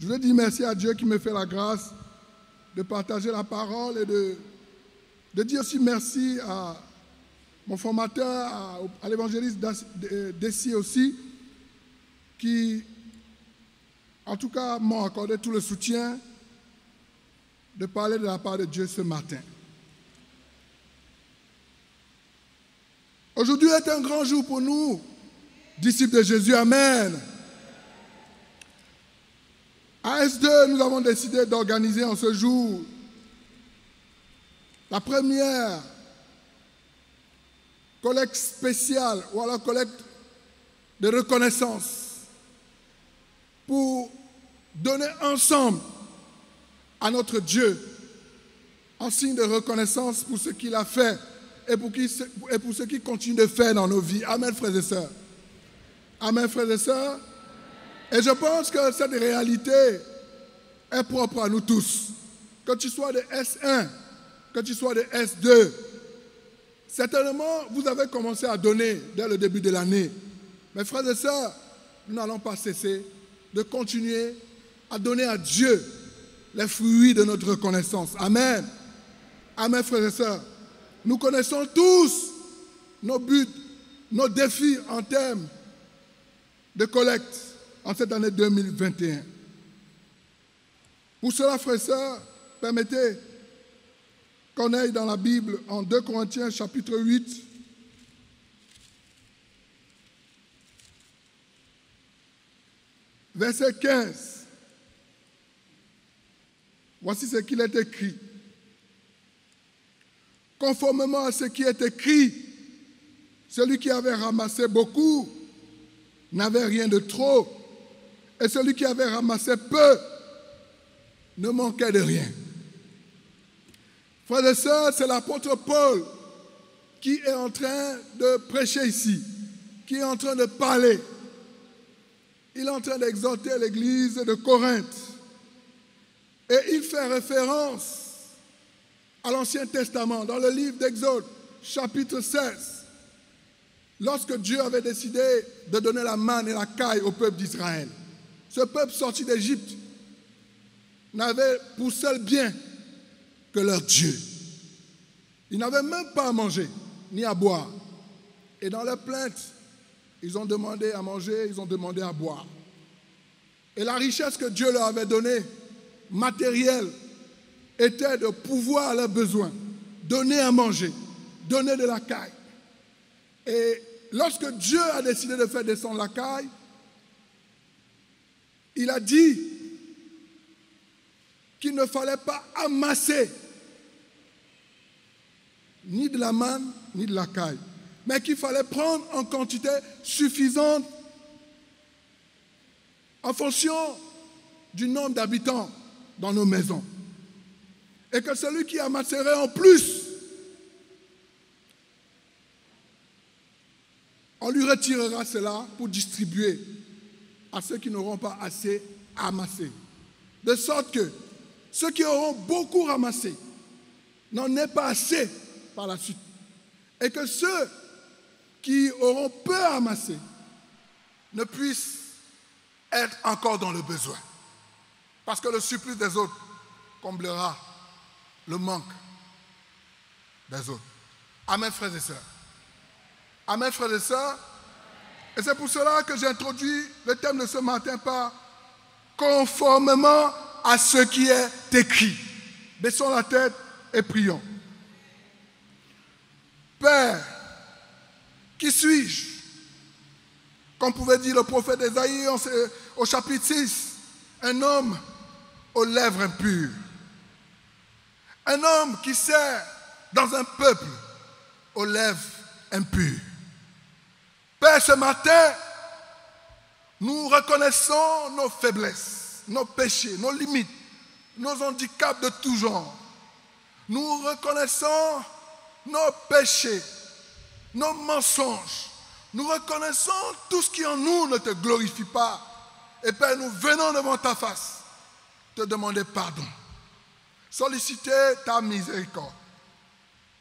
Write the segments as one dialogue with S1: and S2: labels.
S1: Je voulais dire merci à Dieu qui me fait la grâce de partager la parole et de dire aussi merci à mon formateur, à l'évangéliste Dessy aussi, qui, en tout cas, m'ont accordé tout le soutien de parler de la part de Dieu ce matin. Aujourd'hui est un grand jour pour nous, disciples de Jésus. Amen. À S2, nous avons décidé d'organiser en ce jour la première collecte spéciale ou alors collecte de reconnaissance pour donner ensemble à notre Dieu en signe de reconnaissance pour ce qu'il a fait et pour ce qu'il continue de faire dans nos vies. Amen, frères et sœurs. Amen, frères et sœurs. Et je pense que cette réalité est propre à nous tous. Que tu sois de S1, que tu sois de S2, certainement vous avez commencé à donner dès le début de l'année. Mais frères et sœurs, nous n'allons pas cesser de continuer à donner à Dieu les fruits de notre reconnaissance. Amen. Amen, frères et sœurs. Nous connaissons tous nos buts, nos défis en termes de collecte en cette année 2021. Pour cela, frères et sœurs, permettez qu'on aille dans la Bible en 2 Corinthiens chapitre 8. Verset 15. Voici ce qu'il est écrit. Conformément à ce qui est écrit, celui qui avait ramassé beaucoup n'avait rien de trop, et celui qui avait ramassé peu ne manquait de rien. Frères et sœurs, c'est l'apôtre Paul qui est en train de prêcher ici, qui est en train de parler. Il est en train d'exhorter l'église de Corinthe. Et il fait référence à l'Ancien Testament, dans le livre d'Exode, chapitre 16, lorsque Dieu avait décidé de donner la manne et la caille au peuple d'Israël. Ce peuple sorti d'Égypte n'avait pour seul bien que leur Dieu. Ils n'avaient même pas à manger, ni à boire. Et dans leur plainte, ils ont demandé à manger, ils ont demandé à boire. Et la richesse que Dieu leur avait donnée, matérielle, était de pouvoir à leurs besoins, donner à manger, donner de la caille. Et lorsque Dieu a décidé de faire descendre la caille, il a dit qu'il ne fallait pas amasser ni de la manne, ni de la caille, mais qu'il fallait prendre en quantité suffisante en fonction du nombre d'habitants dans nos maisons. Et que celui qui amasserait en plus, on lui retirera cela pour distribuer à ceux qui n'auront pas assez amassé. De sorte que ceux qui auront beaucoup ramassé n'en aient pas assez par la suite. Et que ceux qui auront peu amassé ne puissent être encore dans le besoin. Parce que le surplus des autres comblera le manque des autres. Amen, frères et sœurs. Amen, frères et sœurs. Et c'est pour cela que j'introduis le thème de ce matin par conformément à ce qui est écrit. Baissons la tête et prions. Père, qui suis-je? Comme pouvait dire le prophète Ésaïe au chapitre 6, un homme aux lèvres impures. Un homme qui sert dans un peuple aux lèvres impures. Père, ce matin, nous reconnaissons nos faiblesses, nos péchés, nos limites, nos handicaps de tout genre. Nous reconnaissons nos péchés, nos mensonges. Nous reconnaissons tout ce qui en nous ne te glorifie pas. Et Père, nous venons devant ta face te demander pardon. Solliciter ta miséricorde.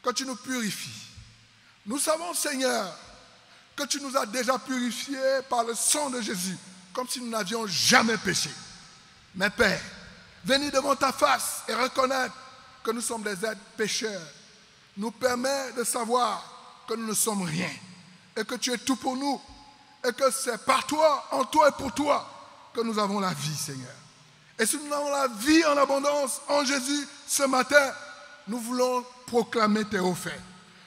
S1: Que tu nous purifies. Nous savons, Seigneur, que tu nous as déjà purifiés par le sang de Jésus, comme si nous n'avions jamais péché. Mais Père, venir devant ta face et reconnaître que nous sommes des êtres pécheurs nous permet de savoir que nous ne sommes rien et que tu es tout pour nous et que c'est par toi, en toi et pour toi que nous avons la vie, Seigneur. Et si nous avons la vie en abondance en Jésus ce matin, nous voulons proclamer tes hauts faits.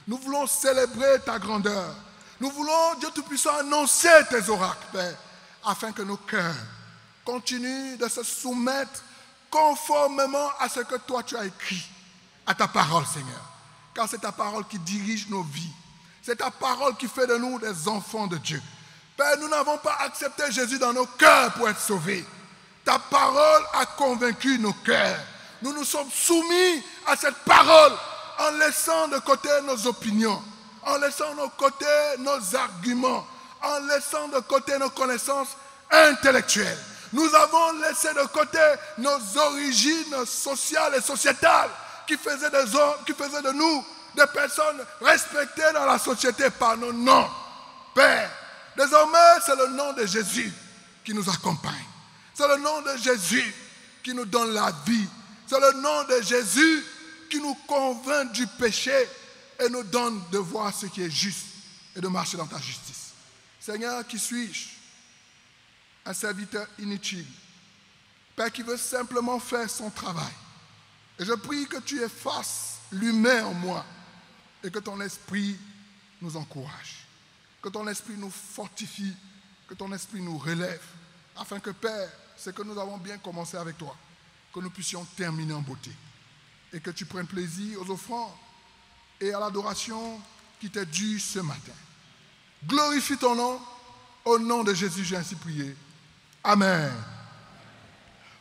S1: Nous voulons célébrer ta grandeur. Nous voulons, Dieu Tout-Puissant, annoncer tes oracles, Père, afin que nos cœurs continuent de se soumettre conformément à ce que toi tu as écrit, à ta parole, Seigneur. Car c'est ta parole qui dirige nos vies. C'est ta parole qui fait de nous des enfants de Dieu. Père, nous n'avons pas accepté Jésus dans nos cœurs pour être sauvés. Ta parole a convaincu nos cœurs. Nous nous sommes soumis à cette parole en laissant de côté nos opinions, en laissant de côté nos arguments, en laissant de côté nos connaissances intellectuelles. Nous avons laissé de côté nos origines sociales et sociétales qui faisaient de nous des personnes respectées dans la société par nos noms. Père, désormais, c'est le nom de Jésus qui nous accompagne. C'est le nom de Jésus qui nous donne la vie. C'est le nom de Jésus qui nous convainc du péché et nous donne de voir ce qui est juste et de marcher dans ta justice. Seigneur, qui suis-je? Un serviteur inutile. Père qui veut simplement faire son travail. Et je prie que tu effaces l'humain en moi et que ton esprit nous encourage. Que ton esprit nous fortifie, que ton esprit nous relève, afin que, Père, ce que nous avons bien commencé avec toi, que nous puissions terminer en beauté. Et que tu prennes plaisir aux offrandes et à l'adoration qui t'est due ce matin. Glorifie ton nom. Au nom de Jésus, j'ai ainsi prié. Amen.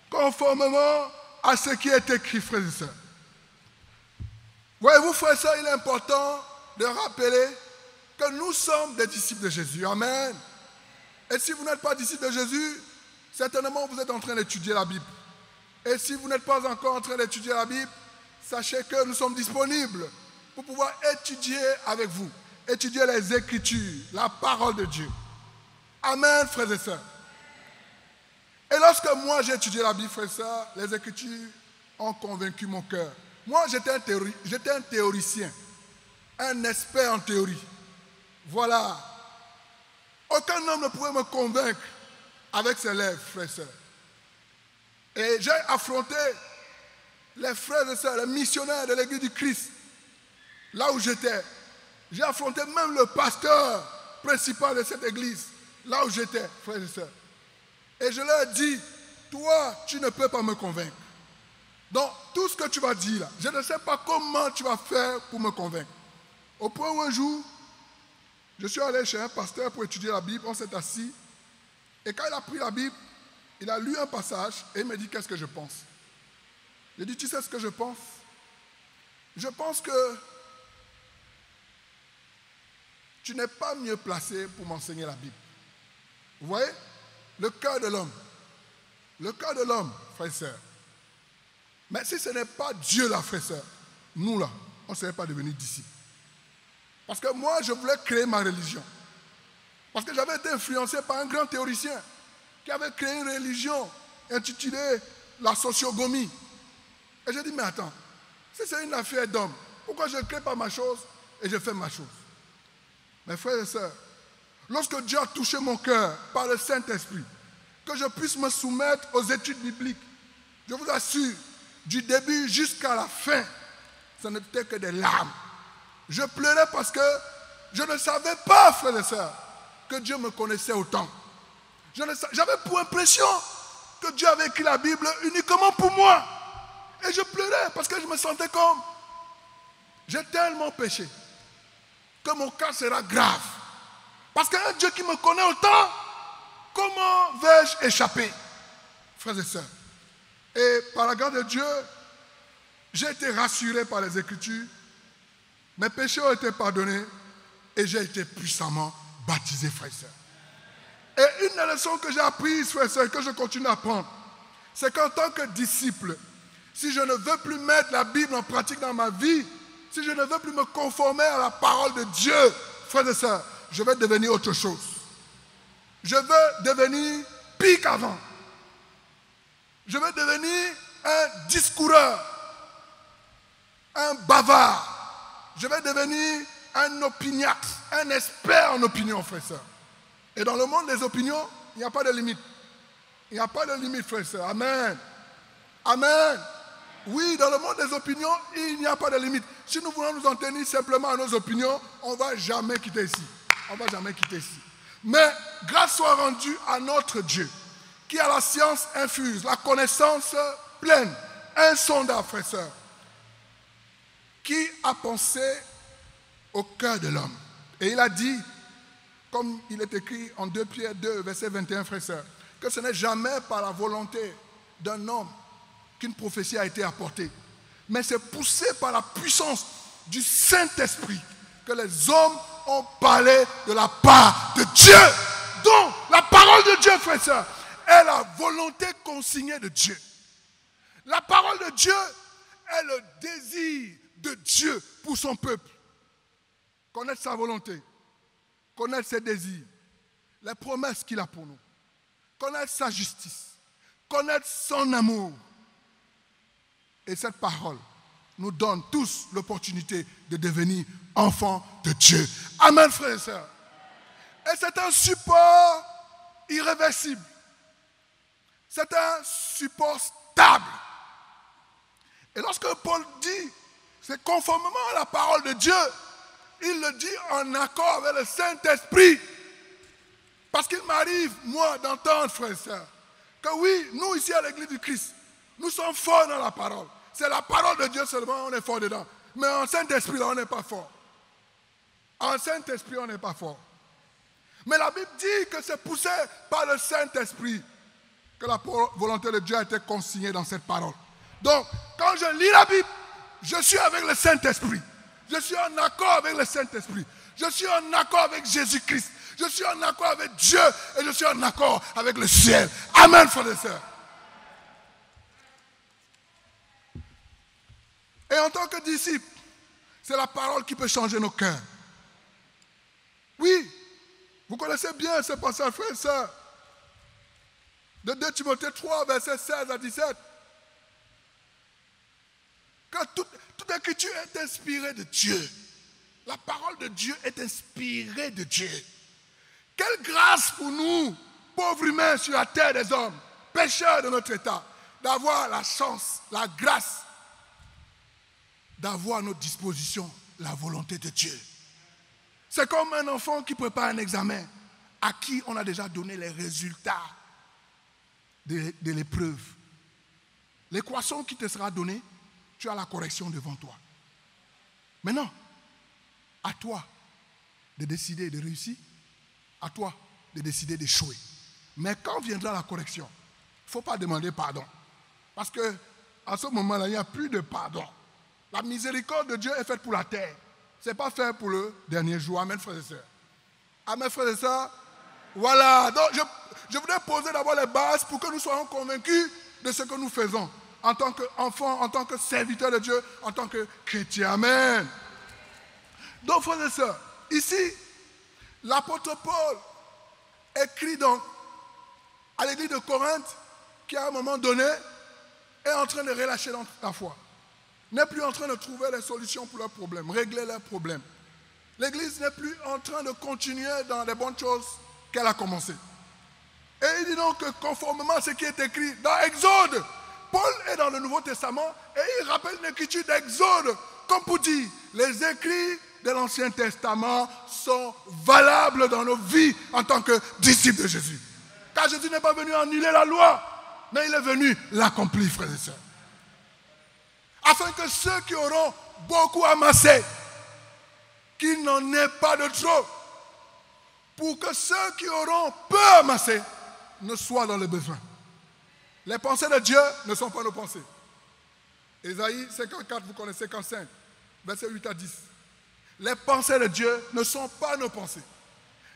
S1: Conformément à ce qui est écrit, frères et sœurs. Voyez-vous, frères et sœurs, il est important de rappeler que nous sommes des disciples de Jésus. Amen. Et si vous n'êtes pas disciples de Jésus, certainement vous êtes en train d'étudier la Bible. Et si vous n'êtes pas encore en train d'étudier la Bible, sachez que nous sommes disponibles pour pouvoir étudier avec vous. Étudier les Écritures, la parole de Dieu. Amen, frères et sœurs. Et lorsque moi j'ai étudié la Bible, frères et sœurs, les Écritures ont convaincu mon cœur. Moi, j'étais un théoricien, un expert en théorie. Voilà. Aucun homme ne pouvait me convaincre avec ses lèvres, frères et sœurs. Et j'ai affronté les frères et sœurs, les missionnaires de l'Église du Christ, là où j'étais. J'ai affronté même le pasteur principal de cette église, là où j'étais, frères et sœurs. Et je leur ai dit, toi, tu ne peux pas me convaincre. Donc, tout ce que tu vas dire là, je ne sais pas comment tu vas faire pour me convaincre. Au point où un jour, je suis allé chez un pasteur pour étudier la Bible, on s'est assis, et quand il a pris la Bible, il a lu un passage et il m'a dit, qu'est-ce que je pense? J'ai dit, tu sais ce que je pense? Je pense que tu n'es pas mieux placé pour m'enseigner la Bible. Vous voyez? Le cœur de l'homme. Le cœur de l'homme, frères et sœurs. Mais si ce n'est pas Dieu là, frères et sœurs, nous là, on ne serait pas devenus disciples. Parce que moi, je voulais créer ma religion. Parce que j'avais été influencé par un grand théoricien qui avait créé une religion intitulée la sociogamie. Et j'ai dit, mais attends, si c'est une affaire d'homme, pourquoi je ne crée pas ma chose et je fais ma chose? Mes frères et sœurs, lorsque Dieu a touché mon cœur par le Saint-Esprit, que je puisse me soumettre aux études bibliques, je vous assure, du début jusqu'à la fin, ce n'était que des larmes. Je pleurais parce que je ne savais pas, frères et sœurs, que Dieu me connaissait autant. J'avais pour impression que Dieu avait écrit la Bible uniquement pour moi. Et je pleurais parce que je me sentais comme j'ai tellement péché que mon cas sera grave. Parce qu'un Dieu qui me connaît autant, comment vais-je échapper, frères et sœurs? Et par la grâce de Dieu, j'ai été rassuré par les Écritures. Mes péchés ont été pardonnés et j'ai été puissamment baptisé, frères et sœurs. Et une des leçons que j'ai apprises, frères et sœurs, que je continue à apprendre, c'est qu'en tant que disciple, si je ne veux plus mettre la Bible en pratique dans ma vie, si je ne veux plus me conformer à la parole de Dieu, frères et sœurs, je vais devenir autre chose. Je veux devenir pire qu'avant. Je vais devenir un discoureur, un bavard. Je vais devenir un opiniâtre, un expert en opinion, frère et sœur. Et dans le monde des opinions, il n'y a pas de limite. Il n'y a pas de limite, frère et sœur. Amen. Amen. Oui, dans le monde des opinions, il n'y a pas de limite. Si nous voulons nous en tenir simplement à nos opinions, on ne va jamais quitter ici. On ne va jamais quitter ici. Mais grâce soit rendue à notre Dieu, qui a la science infuse, la connaissance pleine, insondable, frère et sœur, qui a pensé au cœur de l'homme. Et il a dit, comme il est écrit en 2 Pierre 2, verset 21, frère et sœur, que ce n'est jamais par la volonté d'un homme qu'une prophétie a été apportée, mais c'est poussé par la puissance du Saint-Esprit que les hommes ont parlé de la part de Dieu. Donc, la parole de Dieu, frère et sœur, est la volonté consignée de Dieu. La parole de Dieu est le désir de Dieu pour son peuple. Connaître sa volonté, connaître ses désirs, les promesses qu'il a pour nous, connaître sa justice, connaître son amour. Et cette parole nous donne tous l'opportunité de devenir enfants de Dieu. Amen, frères et sœurs. Et c'est un support irréversible. C'est un support stable. Et lorsque Paul dit, c'est conformément à la parole de Dieu, il le dit en accord avec le Saint-Esprit. Parce qu'il m'arrive, moi, d'entendre, frères et sœurs, que oui, nous ici à l'église du Christ, nous sommes forts dans la parole. C'est la parole de Dieu seulement, on est fort dedans. Mais en Saint-Esprit, là, on n'est pas fort. En Saint-Esprit, on n'est pas fort. Mais la Bible dit que c'est poussé par le Saint-Esprit que la volonté de Dieu a été consignée dans cette parole. Donc, quand je lis la Bible, je suis avec le Saint-Esprit. Je suis en accord avec le Saint-Esprit. Je suis en accord avec Jésus-Christ. Je suis en accord avec Dieu et je suis en accord avec le ciel. Amen, frères et sœurs. Et en tant que disciple, c'est la parole qui peut changer nos cœurs. Oui, vous connaissez bien ce passage, frères et sœurs, de 2 Timothée 3, versets 16 à 17. Que toute écriture est inspirée de Dieu. La parole de Dieu est inspirée de Dieu. Quelle grâce pour nous, pauvres humains sur la terre des hommes, pécheurs de notre état, d'avoir la chance, la grâce, d'avoir à notre disposition la volonté de Dieu. C'est comme un enfant qui prépare un examen, à qui on a déjà donné les résultats de l'épreuve. L'équation qui te sera donnée, tu as la correction devant toi. Maintenant, à toi de décider de réussir, à toi de décider d'échouer. Mais quand viendra la correction, il ne faut pas demander pardon. Parce qu'à ce moment-là, il n'y a plus de pardon. La miséricorde de Dieu est faite pour la terre. Ce n'est pas fait pour le dernier jour. Amen, frères et sœurs. Amen, frères et sœurs. Voilà. Donc, je voudrais poser d'abord les bases pour que nous soyons convaincus de ce que nous faisons en tant qu'enfants, en tant que serviteurs de Dieu, en tant que chrétiens. Amen. Donc, frères et sœurs, ici, l'apôtre Paul écrit donc à l'église de Corinthe qui, à un moment donné, est en train de relâcher la foi. N'est plus en train de trouver les solutions pour leurs problèmes, régler leurs problèmes. L'église n'est plus en train de continuer dans les bonnes choses qu'elle a commencé. Et il dit donc que conformément à ce qui est écrit dans Exode, Paul est dans le Nouveau Testament et il rappelle une écriture d'Exode, comme pour dire, les écrits de l'Ancien Testament sont valables dans nos vies en tant que disciples de Jésus. Car Jésus n'est pas venu annuler la loi, mais il est venu l'accomplir, frères et sœurs. Afin que ceux qui auront beaucoup amassé, qu'il n'en ait pas de trop, pour que ceux qui auront peu amassé ne soient dans le besoin. Les pensées de Dieu ne sont pas nos pensées. Ésaïe 54, vous connaissez 55, versets 8 à 10. Les pensées de Dieu ne sont pas nos pensées.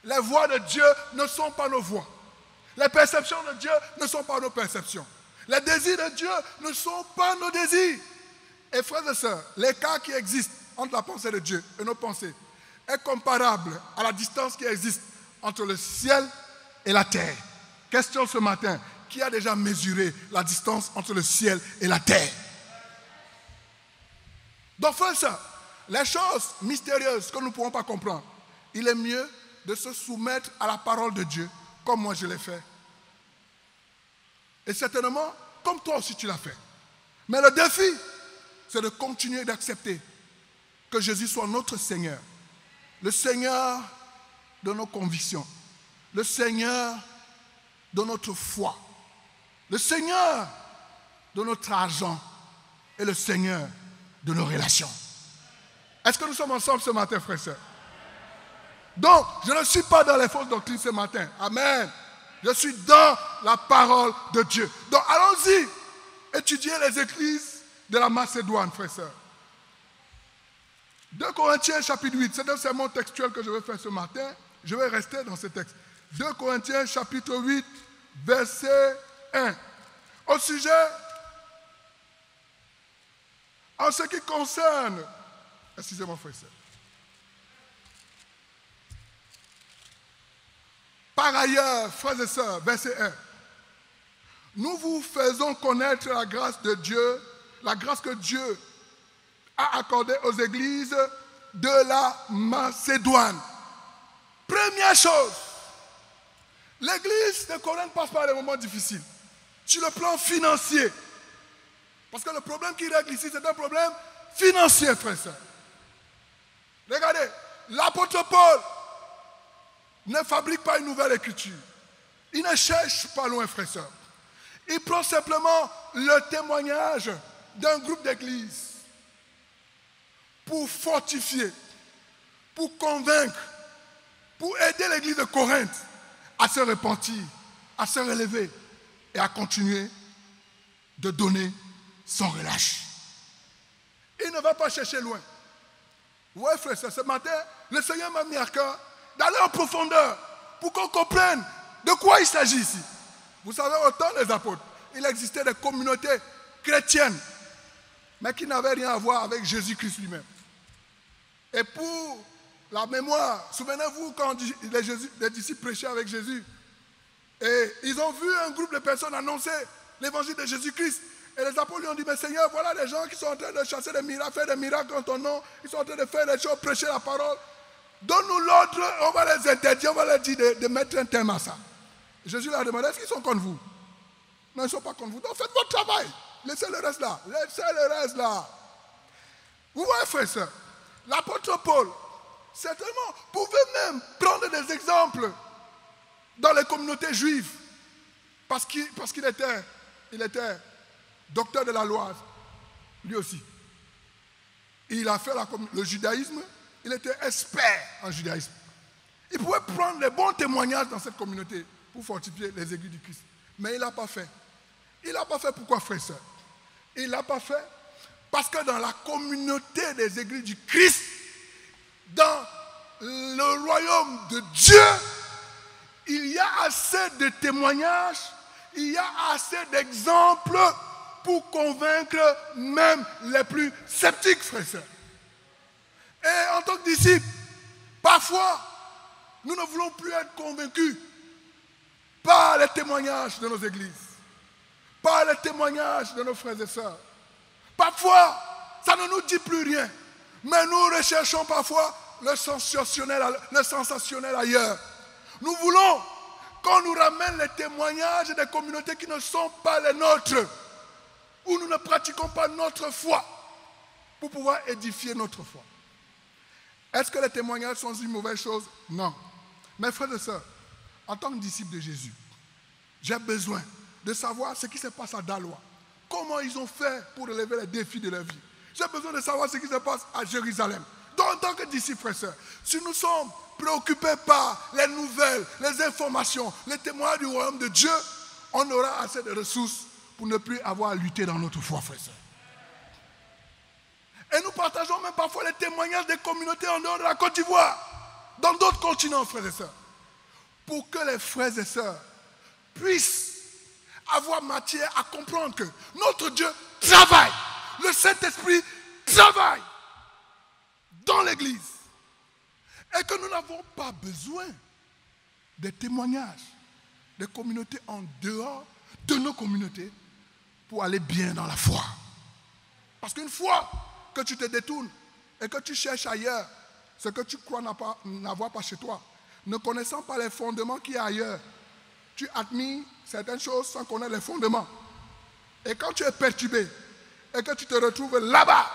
S1: Les voix de Dieu ne sont pas nos voix. Les perceptions de Dieu ne sont pas nos perceptions. Les désirs de Dieu ne sont pas nos désirs. Et frères et sœurs, l'écart qui existe entre la pensée de Dieu et nos pensées est comparable à la distance qui existe entre le ciel et la terre. Question ce matin, qui a déjà mesuré la distance entre le ciel et la terre. Donc, frère, ça, les choses mystérieuses que nous ne pouvons pas comprendre, il est mieux de se soumettre à la parole de Dieu, comme moi je l'ai fait. Et certainement, comme toi aussi tu l'as fait. Mais le défi, c'est de continuer d'accepter que Jésus soit notre Seigneur. Le Seigneur de nos convictions. Le Seigneur de notre foi. Le Seigneur de notre argent. Et le Seigneur de nos relations. Est-ce que nous sommes ensemble ce matin, frères et sœurs? Donc, je ne suis pas dans les fausses doctrines ce matin. Amen. Je suis dans la parole de Dieu. Donc, allons-y étudier les églises de la Macédoine, frères et sœurs. 2 Corinthiens chapitre 8, c'est un sermon textuel que je vais faire ce matin. Je vais rester dans ce texte. 2 Corinthiens chapitre 8, verset 1. Au sujet, en ce qui concerne, excusez-moi frère et sœurs. Par ailleurs, frères et sœurs, verset 1. Nous vous faisons connaître la grâce de Dieu, la grâce que Dieu a accordée aux églises de la Macédoine. Première chose, l'église de Corinthe passe par des moments difficiles. Sur le plan financier. Parce que le problème qui règle ici, c'est un problème financier, frère et sœurs. Regardez, l'apôtre Paul ne fabrique pas une nouvelle écriture. Il ne cherche pas loin, frère et sœurs. Il prend simplement le témoignage d'un groupe d'églises pour fortifier, pour convaincre, pour aider l'église de Corinthe à se repentir, à se relever et à continuer de donner sans relâche. Il ne va pas chercher loin. Oui, frère, ce matin, le Seigneur m'a mis à cœur d'aller en profondeur pour qu'on comprenne de quoi il s'agit ici. Vous savez, au temps des apôtres, il existait des communautés chrétiennes, mais qui n'avaient rien à voir avec Jésus-Christ lui-même. Et pour la mémoire, souvenez-vous quand les disciples prêchaient avec Jésus, et ils ont vu un groupe de personnes annoncer l'évangile de Jésus-Christ. Et les apôtres lui ont dit, mais Seigneur, voilà les gens qui sont en train de chasser des miracles, faire des miracles en ton nom, ils sont en train de faire des choses, prêcher la parole. Donne-nous l'ordre, on va les interdire, on va leur dire de mettre un terme à ça. Jésus leur a demandé, est-ce qu'ils sont contre vous? Non, ils ne sont pas contre vous. Donc faites votre travail. Laissez le reste là. Laissez le reste là. Vous voyez, frère et sœurs, l'apôtre Paul, certainement, pouvait même prendre des exemples dans les communautés juives. Parce qu'il était docteur de la loi, lui aussi. Il a fait le judaïsme, il était expert en judaïsme. Il pouvait prendre les bons témoignages dans cette communauté pour fortifier les églises du Christ. Mais il ne l'a pas fait. Il ne l'a pas fait pourquoi, frère et sœurs? Il ne l'a pas fait parce que dans la communauté des églises du Christ, dans le royaume de Dieu, il y a assez de témoignages, il y a assez d'exemples pour convaincre même les plus sceptiques, frères et sœurs. Et en tant que disciples, parfois, nous ne voulons plus être convaincus par les témoignages de nos églises, par les témoignages de nos frères et sœurs. Parfois, ça ne nous dit plus rien, mais nous recherchons parfois le sensationnel ailleurs. Nous voulons qu'on nous ramène les témoignages des communautés qui ne sont pas les nôtres, où nous ne pratiquons pas notre foi, pour pouvoir édifier notre foi. Est-ce que les témoignages sont une mauvaise chose? Non. Mes frères et sœurs, en tant que disciple de Jésus, j'ai besoin de savoir ce qui se passe à Daloa. Comment ils ont fait pour relever les défis de leur vie. J'ai besoin de savoir ce qui se passe à Jérusalem. Donc, en tant que disciples, frères et sœurs, si nous sommes préoccupés par les nouvelles, les informations, les témoignages du royaume de Dieu, on aura assez de ressources pour ne plus avoir à lutter dans notre foi, frères et sœurs. Et nous partageons même parfois les témoignages des communautés en dehors de la Côte d'Ivoire, dans d'autres continents, frères et sœurs, pour que les frères et sœurs puissent avoir matière à comprendre que notre Dieu travaille, le Saint-Esprit travaille dans l'Église, et que nous n'avons pas besoin des témoignages des communautés en dehors de nos communautés pour aller bien dans la foi. Parce qu'une fois que tu te détournes et que tu cherches ailleurs ce que tu crois n'avoir pas chez toi, ne connaissant pas les fondements qu'il y a ailleurs, tu admires certaines choses sans connaître les fondements. Et quand tu es perturbé et que tu te retrouves là-bas,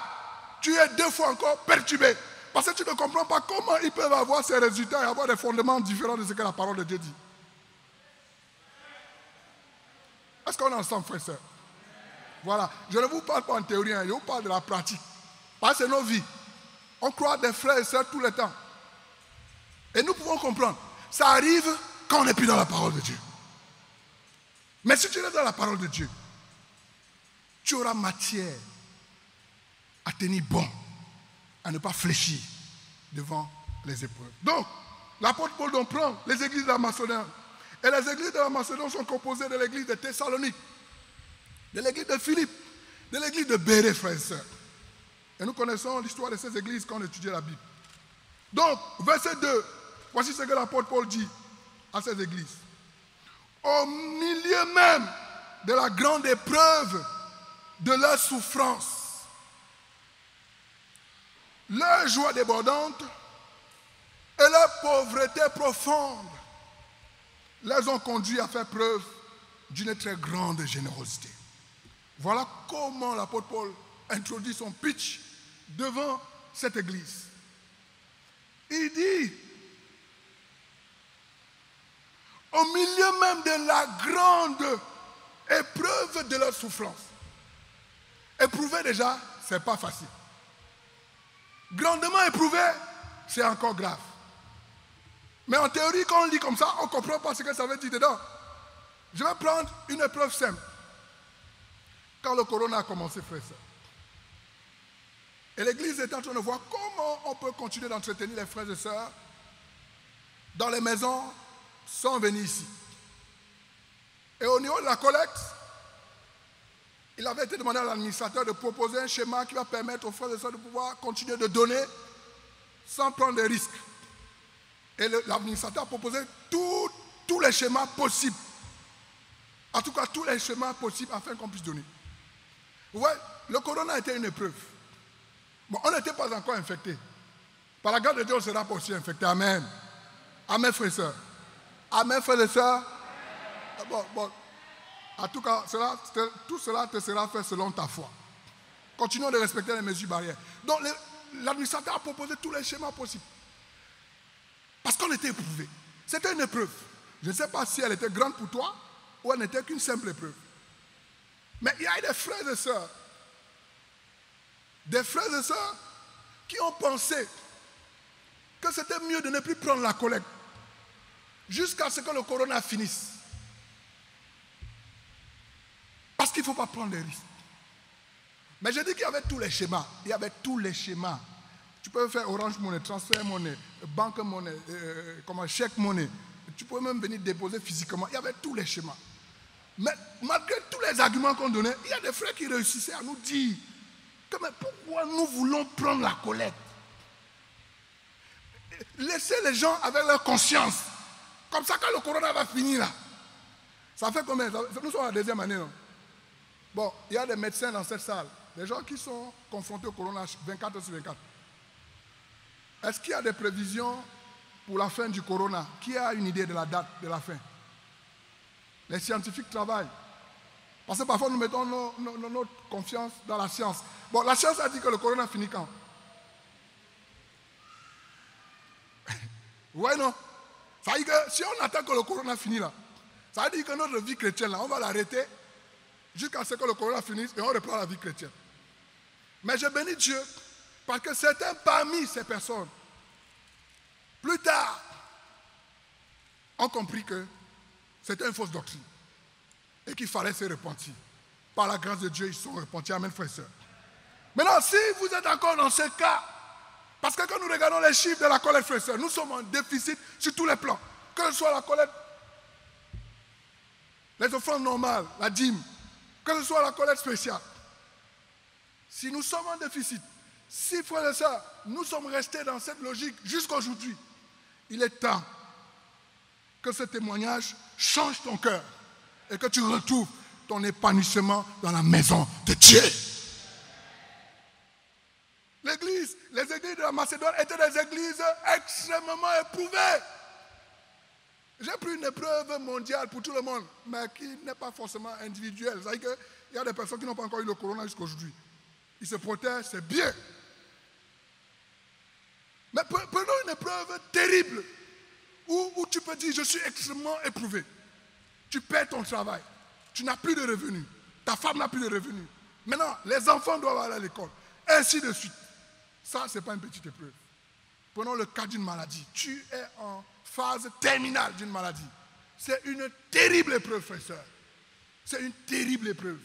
S1: tu es 2 fois encore perturbé. Parce que tu ne comprends pas comment ils peuvent avoir ces résultats et avoir des fondements différents de ce que la parole de Dieu dit. Est-ce qu'on est ensemble, frères et sœurs? Voilà. Je ne vous parle pas en théorie, je vous parle de la pratique. Parce que c'est nos vies. On croit des frères et sœurs tout le temps. Et nous pouvons comprendre. Ça arrive quand on n'est plus dans la parole de Dieu. Mais si tu es dans la parole de Dieu, tu auras matière à tenir bon, à ne pas fléchir devant les épreuves. Donc, l'apôtre Paul donc prend les églises de la Macédoine. Et les églises de la Macédoine sont composées de l'église de Thessalonique, de l'église de Philippe, de l'église de Bérée, frères et sœurs. Et nous connaissons l'histoire de ces églises quand on étudie la Bible. Donc, verset 2, voici ce que l'apôtre Paul dit à ces églises. Au milieu même de la grande épreuve de leur souffrance, leur joie débordante et leur pauvreté profonde les ont conduits à faire preuve d'une très grande générosité. Voilà comment l'apôtre Paul introduit son pitch devant cette église. Il dit, au milieu même de la grande épreuve de leur souffrance. Éprouver déjà, ce n'est pas facile. Grandement éprouvé, c'est encore grave. Mais en théorie, quand on lit comme ça, on ne comprend pas ce que ça veut dire dedans. Je vais prendre une épreuve simple. Quand le corona a commencé, frère et sœurs, et l'église est en train de voir comment on peut continuer d'entretenir les frères et sœurs dans les maisons sans venir ici. Et au niveau de la collecte, il avait été demandé à l'administrateur de proposer un schéma qui va permettre aux frères et sœurs de pouvoir continuer de donner sans prendre de risques. Et l'administrateur a proposé tous les schémas possibles. En tout cas, tous les schémas possibles afin qu'on puisse donner. Vous voyez, le corona a été une épreuve. Bon, on n'était pas encore infecté. Par la grâce de Dieu, on ne sera pas aussi infecté. Amen. Amen, frères et sœurs. Amen, frères et sœurs. Bon. En tout cas, tout cela te sera fait selon ta foi. Continuons de respecter les mesures barrières. Donc, l'administrateur a proposé tous les schémas possibles. Parce qu'on était éprouvé. C'était une épreuve. Je ne sais pas si elle était grande pour toi ou elle n'était qu'une simple épreuve. Mais il y a des frères et sœurs qui ont pensé que c'était mieux de ne plus prendre la collecte jusqu'à ce que le corona finisse. Parce qu'il ne faut pas prendre des risques. Mais j'ai dit qu'il y avait tous les schémas. Il y avait tous les schémas. Tu peux faire Orange Money, Transfert Money, Banque Money, Chèque Money. Tu peux même venir déposer physiquement. Il y avait tous les schémas. Mais malgré tous les arguments qu'on donnait, il y a des frères qui réussissaient à nous dire que mais pourquoi nous voulons prendre la collecte? Laissez les gens avec leur conscience. Comme ça, quand le corona va finir là, ça fait combien? Nous sommes à la deuxième année, non? Bon, il y a des médecins dans cette salle, des gens qui sont confrontés au corona 24 sur 24. Est-ce qu'il y a des prévisions pour la fin du corona? Qui a une idée de la date de la fin? Les scientifiques travaillent. Parce que parfois nous mettons notre confiance dans la science. Bon, la science a dit que le corona finit quand? Vous voyez, non? Ça veut dire que si on attend que le corona finisse là, ça veut dire que notre vie chrétienne là, on va l'arrêter jusqu'à ce que le corona finisse et on reprend la vie chrétienne. Mais je bénis Dieu parce que certains parmi ces personnes, plus tard, ont compris que c'était une fausse doctrine et qu'il fallait se repentir. Par la grâce de Dieu, ils sont repentis. Amen, frères et sœurs. Maintenant, si vous êtes encore dans ce cas, parce que quand nous regardons les chiffres de la collecte, frères et sœurs, nous sommes en déficit sur tous les plans. Que ce soit la collecte, les offrandes normales, la dîme, que ce soit la collecte spéciale. Si nous sommes en déficit, si, frères et sœurs, nous sommes restés dans cette logique jusqu'à aujourd'hui, il est temps que ce témoignage change ton cœur et que tu retrouves ton épanouissement dans la maison de Dieu. Les églises de la Macédoine étaient des églises extrêmement éprouvées. J'ai pris une épreuve mondiale pour tout le monde, mais qui n'est pas forcément individuelle. C'est-à-dire qu'il y a des personnes qui n'ont pas encore eu le corona jusqu'à aujourd'hui. Ils se protègent, c'est bien. Mais prenons une épreuve terrible où tu peux dire, je suis extrêmement éprouvé. Tu perds ton travail, tu n'as plus de revenus, ta femme n'a plus de revenus. Maintenant, les enfants doivent aller à l'école, ainsi de suite. Ça, ce n'est pas une petite épreuve. Prenons le cas d'une maladie. Tu es en phase terminale d'une maladie. C'est une terrible épreuve, frères et sœurs. C'est une terrible épreuve.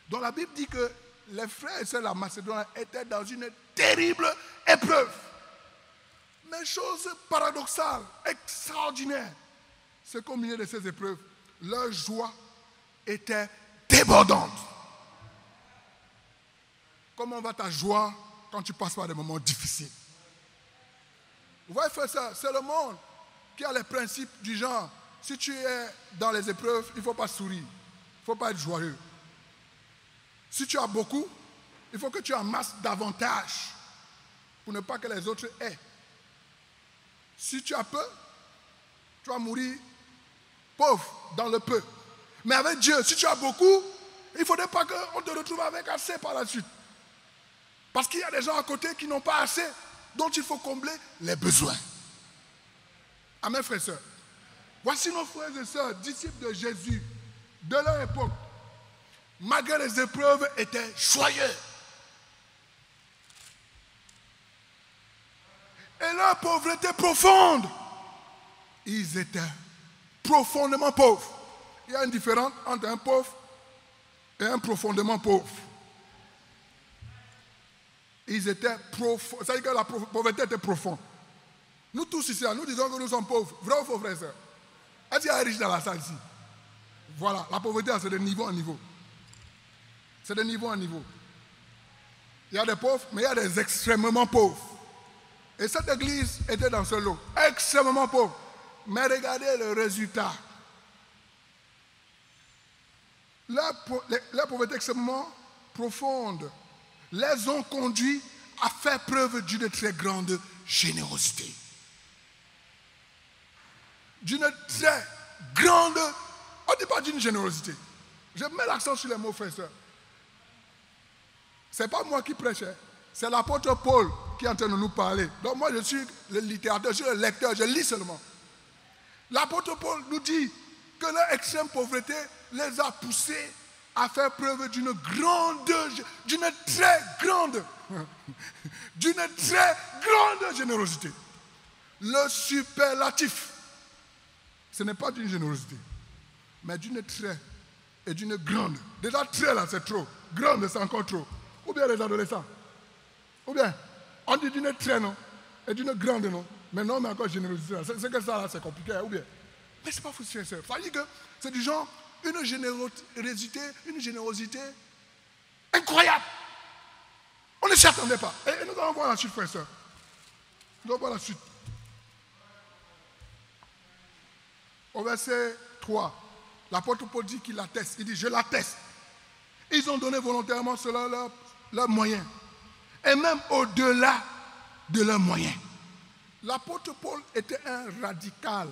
S1: Donc la Bible dit que les frères et sœurs de la Macédoine étaient dans une terrible épreuve. Mais chose paradoxale, extraordinaire, c'est qu'au milieu de ces épreuves, leur joie était débordante. Comment va ta joie quand tu passes par des moments difficiles? Vous voyez, frère, ça, c'est le monde qui a les principes du genre. Si tu es dans les épreuves, il ne faut pas sourire. Il ne faut pas être joyeux. Si tu as beaucoup, il faut que tu amasses davantage pour ne pas que les autres aient. Si tu as peu, tu vas mourir pauvre dans le peu. Mais avec Dieu, si tu as beaucoup, il ne faudrait pas qu'on te retrouve avec assez par la suite. Parce qu'il y a des gens à côté qui n'ont pas assez, dont il faut combler les besoins. Amen, frères et sœurs. Voici nos frères et sœurs, disciples de Jésus, de leur époque. Malgré les épreuves, étaient joyeux. Et leur pauvreté profonde, ils étaient profondément pauvres. Il y a une différence entre un pauvre et un profondément pauvre. Ils étaient profonds. C'est-à-dire que la pauvreté était profonde. Nous tous ici, nous disons que nous sommes pauvres. Vrai ou faux, frères et sœurs? Est-ce qu'il y a un riche dans la salle ici? Voilà, la pauvreté, c'est de niveau en niveau. C'est de niveau en niveau. Il y a des pauvres, mais il y a des extrêmement pauvres. Et cette église était dans ce lot, extrêmement pauvre. Mais regardez le résultat. La pauvreté extrêmement profonde les ont conduits à faire preuve d'une très grande générosité. D'une très grande, on ne dit pas d'une générosité. Je mets l'accent sur les mots, frères et sœurs. Ce n'est pas moi qui prêche, c'est l'apôtre Paul qui est en train de nous parler. Donc moi je suis le littérateur, je suis le lecteur, je lis seulement. L'apôtre Paul nous dit que leur extrême pauvreté les a poussés à faire preuve d'une très grande générosité. Le superlatif, ce n'est pas d'une générosité, mais d'une très et d'une grande. Déjà très là, c'est trop. Grande, c'est encore trop. Ou bien les adolescents. Ou bien, on dit d'une très non, et d'une grande non. Mais non, mais encore générosité. C'est que ça là, c'est compliqué. Ou bien. Mais c'est pas fou, c'est ça. Ça veut dire que c'est du genre une générosité incroyable. On ne s'y attendait pas. Et nous allons voir la suite, frère et sœur. Nous allons voir la suite. Au verset 3, l'apôtre Paul dit qu'il l'atteste. Il dit, je l'atteste. Ils ont donné volontairement selon leurs moyens. Et même au-delà de leurs moyens. L'apôtre Paul était un radical.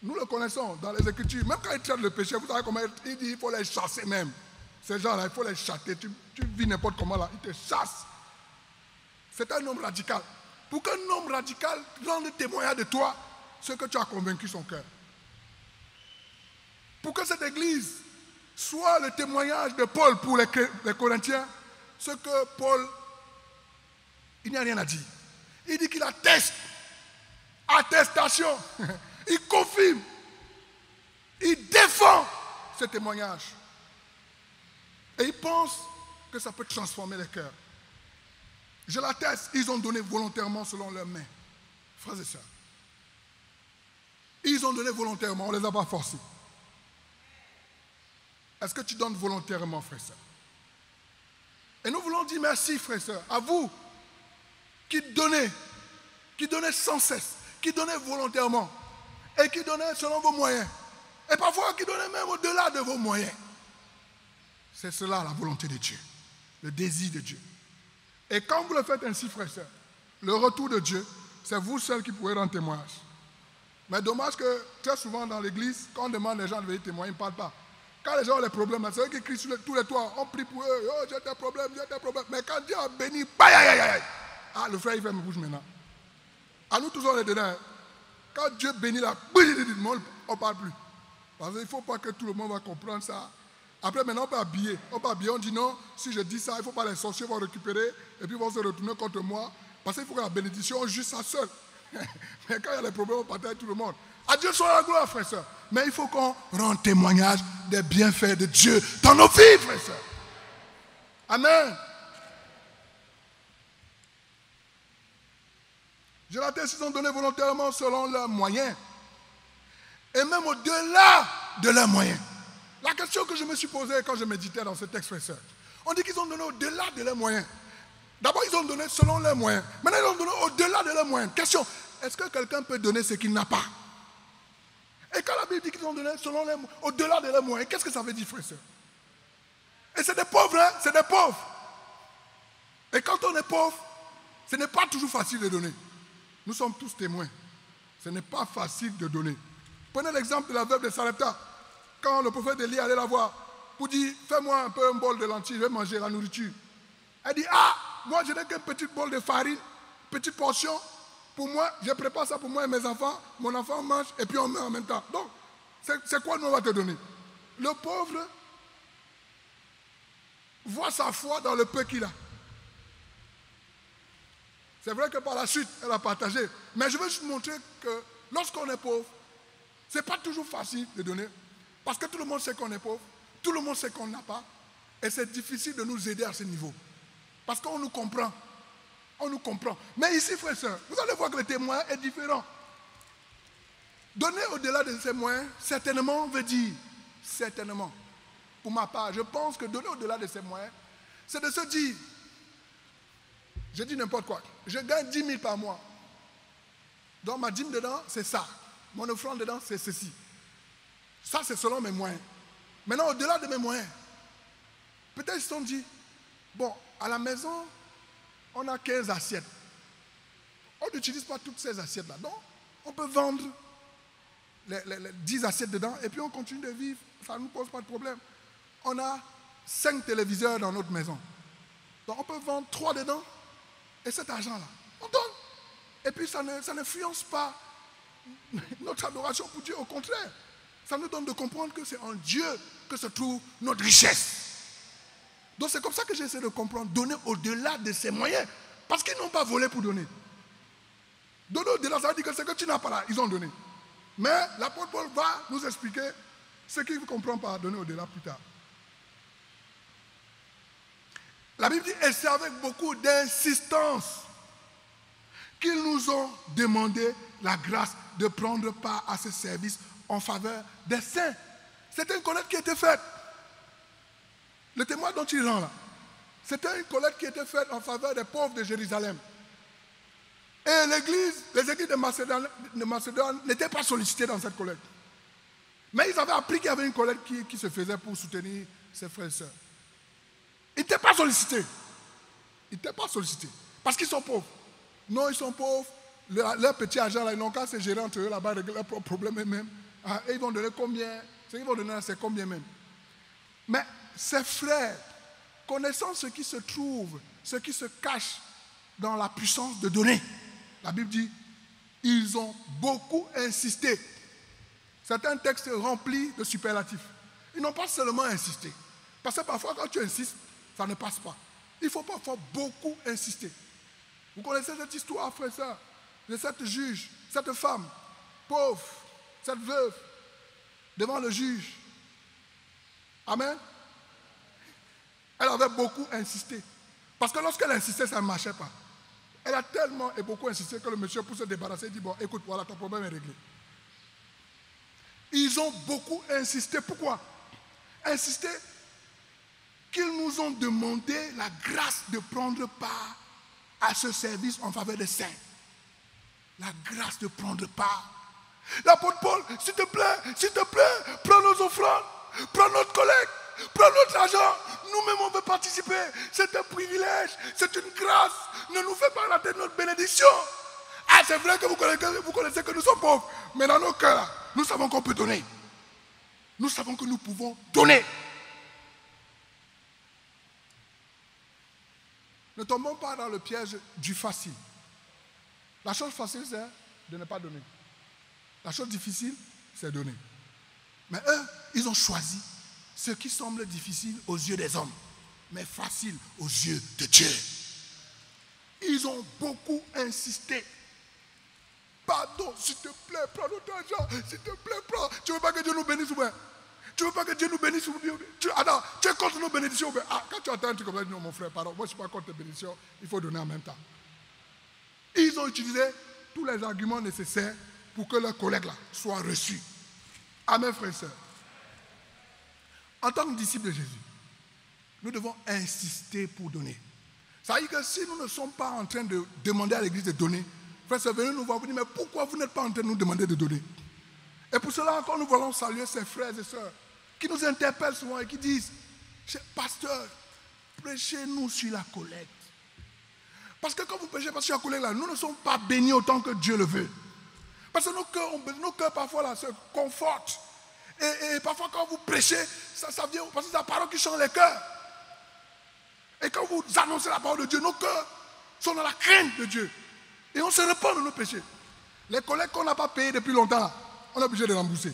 S1: Nous le connaissons dans les Écritures. Même quand il traite le péché, vous savez comment il dit, il faut les chasser même. Ces gens-là, il faut les chasser. Tu vis n'importe comment là, il te chasse. C'est un homme radical. Pour qu'un homme radical rende témoignage de toi, ce que tu as convaincu son cœur. Pour que cette église soit le témoignage de Paul pour les Corinthiens, ce que Paul, il n'y a rien à dire. Il dit qu'il atteste. Attestation. Il confirme. Il défend ce témoignage. Et il pense que ça peut transformer les cœurs. Je l'atteste, ils ont donné volontairement selon leurs mains. Frères et sœurs. Ils ont donné volontairement, on ne les a pas forcés. Est-ce que tu donnes volontairement, frères et sœurs? Et nous voulons dire merci, frères et sœurs, à vous qui donnez sans cesse, qui donnez volontairement et qui donnez selon vos moyens. Et parfois qui donnez même au-delà de vos moyens. C'est cela la volonté de Dieu, le désir de Dieu. Et quand vous le faites ainsi, frères et sœurs, le retour de Dieu, c'est vous seuls qui pouvez rendre témoignage. Mais dommage que très souvent dans l'église, quand on demande les gens de venir témoigner, ils ne parlent pas. Quand les gens ont les problèmes, c'est eux qui crient sur tous les toits, on prie pour eux, oh j'ai des problèmes, j'ai des problèmes. Mais quand Dieu a béni, ah le frère il fait me bouge maintenant. À nous tous on est dedans. Quand Dieu bénit là, on ne parle plus. Parce qu'il ne faut pas que tout le monde va comprendre ça. Après maintenant on peut habiller. On dit non, si je dis ça, il ne faut pas les sorciers vont récupérer et puis vont se retourner contre moi. Parce qu'il faut que la bénédiction juste ça seul. Mais quand il y a des problèmes, on partage tout le monde. À Dieu soit la gloire, frères et sœurs. Mais il faut qu'on rende témoignage des bienfaits de Dieu dans nos vies, frères et sœurs. Amen. Je l'atteste, ils ont donné volontairement selon leurs moyens. Et même au-delà de leurs moyens. La question que je me suis posée quand je méditais dans ce texte, frères et sœurs, on dit qu'ils ont donné au-delà de leurs moyens. D'abord, ils ont donné selon leurs moyens. Maintenant, ils ont donné au-delà de leurs moyens. Question, est-ce que quelqu'un peut donner ce qu'il n'a pas? Et quand la Bible dit qu'ils ont donné selon les moyens, au-delà de leurs moyens, qu'est-ce que ça veut dire, frère et sœur? Et c'est des pauvres, hein? C'est des pauvres. Et quand on est pauvre, ce n'est pas toujours facile de donner. Nous sommes tous témoins. Ce n'est pas facile de donner. Prenez l'exemple de la veuve de Sarepta. Quand le prophète Élie allait la voir, pour dire, fais-moi un peu un bol de lentilles, je vais manger la nourriture. Elle dit, ah, moi je n'ai qu'un petit bol de farine, petite portion. Pour moi, je prépare ça pour moi et mes enfants. Mon enfant mange et puis on meurt en même temps. Donc, c'est quoi nous on va te donner? Le pauvre voit sa foi dans le peu qu'il a. C'est vrai que par la suite, elle a partagé. Mais je veux juste montrer que lorsqu'on est pauvre, ce n'est pas toujours facile de donner. Parce que tout le monde sait qu'on est pauvre. Tout le monde sait qu'on n'a pas. Et c'est difficile de nous aider à ce niveau. Parce qu'on nous comprend. On nous comprend. Mais ici, frères et sœurs, vous allez voir que le témoin est différent. Donner au-delà de ses moyens, certainement veut dire, certainement, pour ma part, je pense que donner au-delà de ses moyens, c'est de se dire, je dis n'importe quoi, je gagne 10 000 par mois. Donc ma dîme dedans, c'est ça. Mon offrande dedans, c'est ceci. Ça, c'est selon mes moyens. Maintenant, au-delà de mes moyens, peut-être ils se sont dit, bon, à la maison, on a 15 assiettes. On n'utilise pas toutes ces assiettes-là. Donc, on peut vendre les 10 assiettes dedans et puis on continue de vivre. Ça ne nous pose pas de problème. On a 5 téléviseurs dans notre maison. Donc, on peut vendre 3 dedans et cet argent-là, on donne. Et puis, ça n'influence pas notre adoration pour Dieu. Au contraire, ça nous donne de comprendre que c'est en Dieu que se trouve notre richesse. Donc c'est comme ça que j'essaie de comprendre, donner au-delà de ses moyens. Parce qu'ils n'ont pas volé pour donner. Donner au-delà, ça veut dire que ce que tu n'as pas là, ils ont donné. Mais l'apôtre Paul va nous expliquer ce qu'il comprend par donner au-delà plus tard. La Bible dit, et c'est avec beaucoup d'insistance qu'ils nous ont demandé la grâce de prendre part à ce service en faveur des saints. C'était une collecte qui était faite. Le témoin dont il rend là, c'était une collecte qui était faite en faveur des pauvres de Jérusalem. Et les églises de Macédoine n'étaient pas sollicitées dans cette collecte. Mais ils avaient appris qu'il y avait une collecte qui se faisait pour soutenir ses frères et sœurs. Ils n'étaient pas sollicités. Ils n'étaient pas sollicités. Parce qu'ils sont pauvres. Non, ils sont pauvres. Leur petit argent là, ils n'ont qu'à se gérer entre eux là-bas, régler leurs propres problèmes eux-mêmes. Ah, et ils vont donner combien? Ce qu'ils vont donner, c'est combien même? Mais ces frères, connaissant ce qui se trouve, ce qui se cache dans la puissance de donner, la Bible dit, ils ont beaucoup insisté. C'est un texte rempli de superlatifs. Ils n'ont pas seulement insisté. Parce que parfois, quand tu insistes, ça ne passe pas. Il faut parfois beaucoup insister. Vous connaissez cette histoire, frère et sœur, de cette juge, cette femme, pauvre, cette veuve, devant le juge. Amen. Elle avait beaucoup insisté. Parce que lorsqu'elle insistait, ça ne marchait pas. Elle a tellement et beaucoup insisté que le monsieur, pour se débarrasser, dit, bon, écoute, voilà, ton problème est réglé. Ils ont beaucoup insisté. Pourquoi? Insisté qu'ils nous ont demandé la grâce de prendre part à ce service en faveur des saints. La grâce de prendre part. L'apôtre Paul, s'il te plaît, prends nos offrandes, prends notre collecte. Prends notre argent. Nous-mêmes, on veut participer. C'est un privilège. C'est une grâce. Ne nous fais pas rater notre bénédiction. Ah, c'est vrai que vous connaissez que nous sommes pauvres. Mais dans nos cœurs, nous savons qu'on peut donner. Nous savons que nous pouvons donner. Ne tombons pas dans le piège du facile. La chose facile, c'est de ne pas donner. La chose difficile, c'est donner. Mais eux, ils ont choisi ce qui semble difficile aux yeux des hommes, mais facile aux yeux de Dieu. Ils ont beaucoup insisté. Pardon, s'il te plaît, prends notre argent. S'il te plaît, prends. Tu ne veux pas que Dieu nous bénisse ou bien? Tu ne veux pas que Dieu nous bénisse ou bien? Attends, tu es contre nos bénédictions ou bien? Ah, quand tu entends un truc comme ça, non, mon frère, pardon, moi je ne suis pas contre tes bénédictions, il faut donner en même temps. Ils ont utilisé tous les arguments nécessaires pour que leurs collègues là soient reçus. Amen, frères et sœurs. En tant que disciples de Jésus, nous devons insister pour donner. Ça veut dire que si nous ne sommes pas en train de demander à l'église de donner, frères et sœurs, venez nous voir, vous dire, mais pourquoi vous n'êtes pas en train de nous demander de donner? Et pour cela encore, nous voulons saluer ces frères et sœurs qui nous interpellent souvent et qui disent, pasteur, prêchez-nous sur la collecte. Parce que quand vous prêchez sur la collecte, là, nous ne sommes pas bénis autant que Dieu le veut. Parce que nos cœurs parfois là, se confortent. Et parfois quand vous prêchez, ça vient parce que c'est la parole qui change les cœurs. Et quand vous annoncez la parole de Dieu, nos cœurs sont dans la crainte de Dieu. Et on se repent de nos péchés. Les collègues qu'on n'a pas payés depuis longtemps, là, on est obligé de rembourser.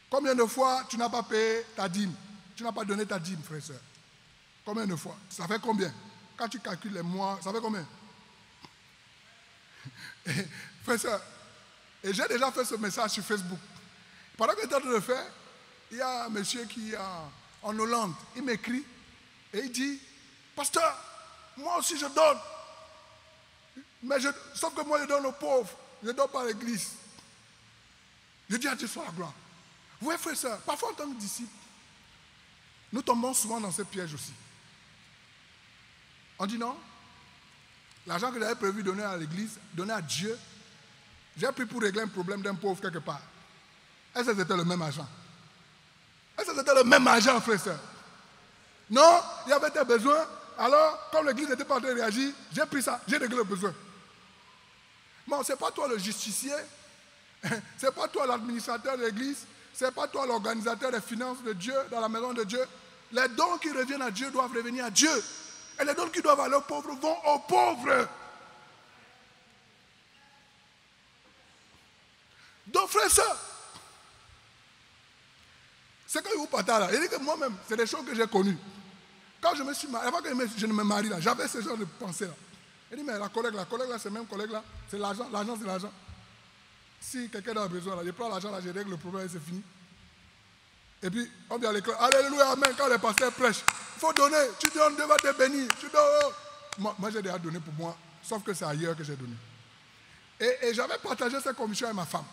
S1: Combien de fois tu n'as pas payé ta dîme? Tu n'as pas donné ta dîme, frère et soeur? Combien de fois? Ça fait combien? Quand tu calcules les mois, ça fait combien? Frère et soeur, et j'ai déjà fait ce message sur Facebook. Pendant que j'étais en train de le faire, il y a un monsieur qui est en Hollande. Il m'écrit et il dit, pasteur, moi aussi je donne. Mais sauf que moi je donne aux pauvres. Je ne donne pas à l'église. Je dis à Dieu soit la gloire. Vous voyez, frère et soeur, parfois en tant que disciples, nous tombons souvent dans ce piège aussi. On dit non, l'argent que j'avais prévu donner à l'église, donner à Dieu, j'ai pris pour régler un problème d'un pauvre quelque part. Est-ce que c'était le même argent? Est-ce que c'était le même argent, frère et soeur? Non, il y avait des besoins. Alors, comme l'église n'était pas en train de réagir, j'ai pris ça, j'ai réglé le besoin. Bon, ce n'est pas toi le justicier, ce n'est pas toi l'administrateur de l'église, ce n'est pas toi l'organisateur des finances de Dieu dans la maison de Dieu. Les dons qui reviennent à Dieu doivent revenir à Dieu. Et les dons qui doivent aller aux pauvres vont aux pauvres. Donc, frère et soeur, c'est quand je vous partage là, il dit que moi-même, c'est des choses que j'ai connues. Quand je me suis marié, avant que je ne me marie là, j'avais ce genre de pensée là. Il dit, mais la collègue là, c'est le même collègue là, c'est l'argent, c'est l'argent. Si quelqu'un a besoin là, je prends l'argent là, je règle le problème et c'est fini. Et puis, on vient à l'école, alléluia, amen, quand les pasteurs prêchent, il faut donner, tu donnes, Dieu va te bénir, tu donnes. Moi j'ai déjà donné pour moi, sauf que c'est ailleurs que j'ai donné. Et j'avais partagé cette conviction avec ma femme.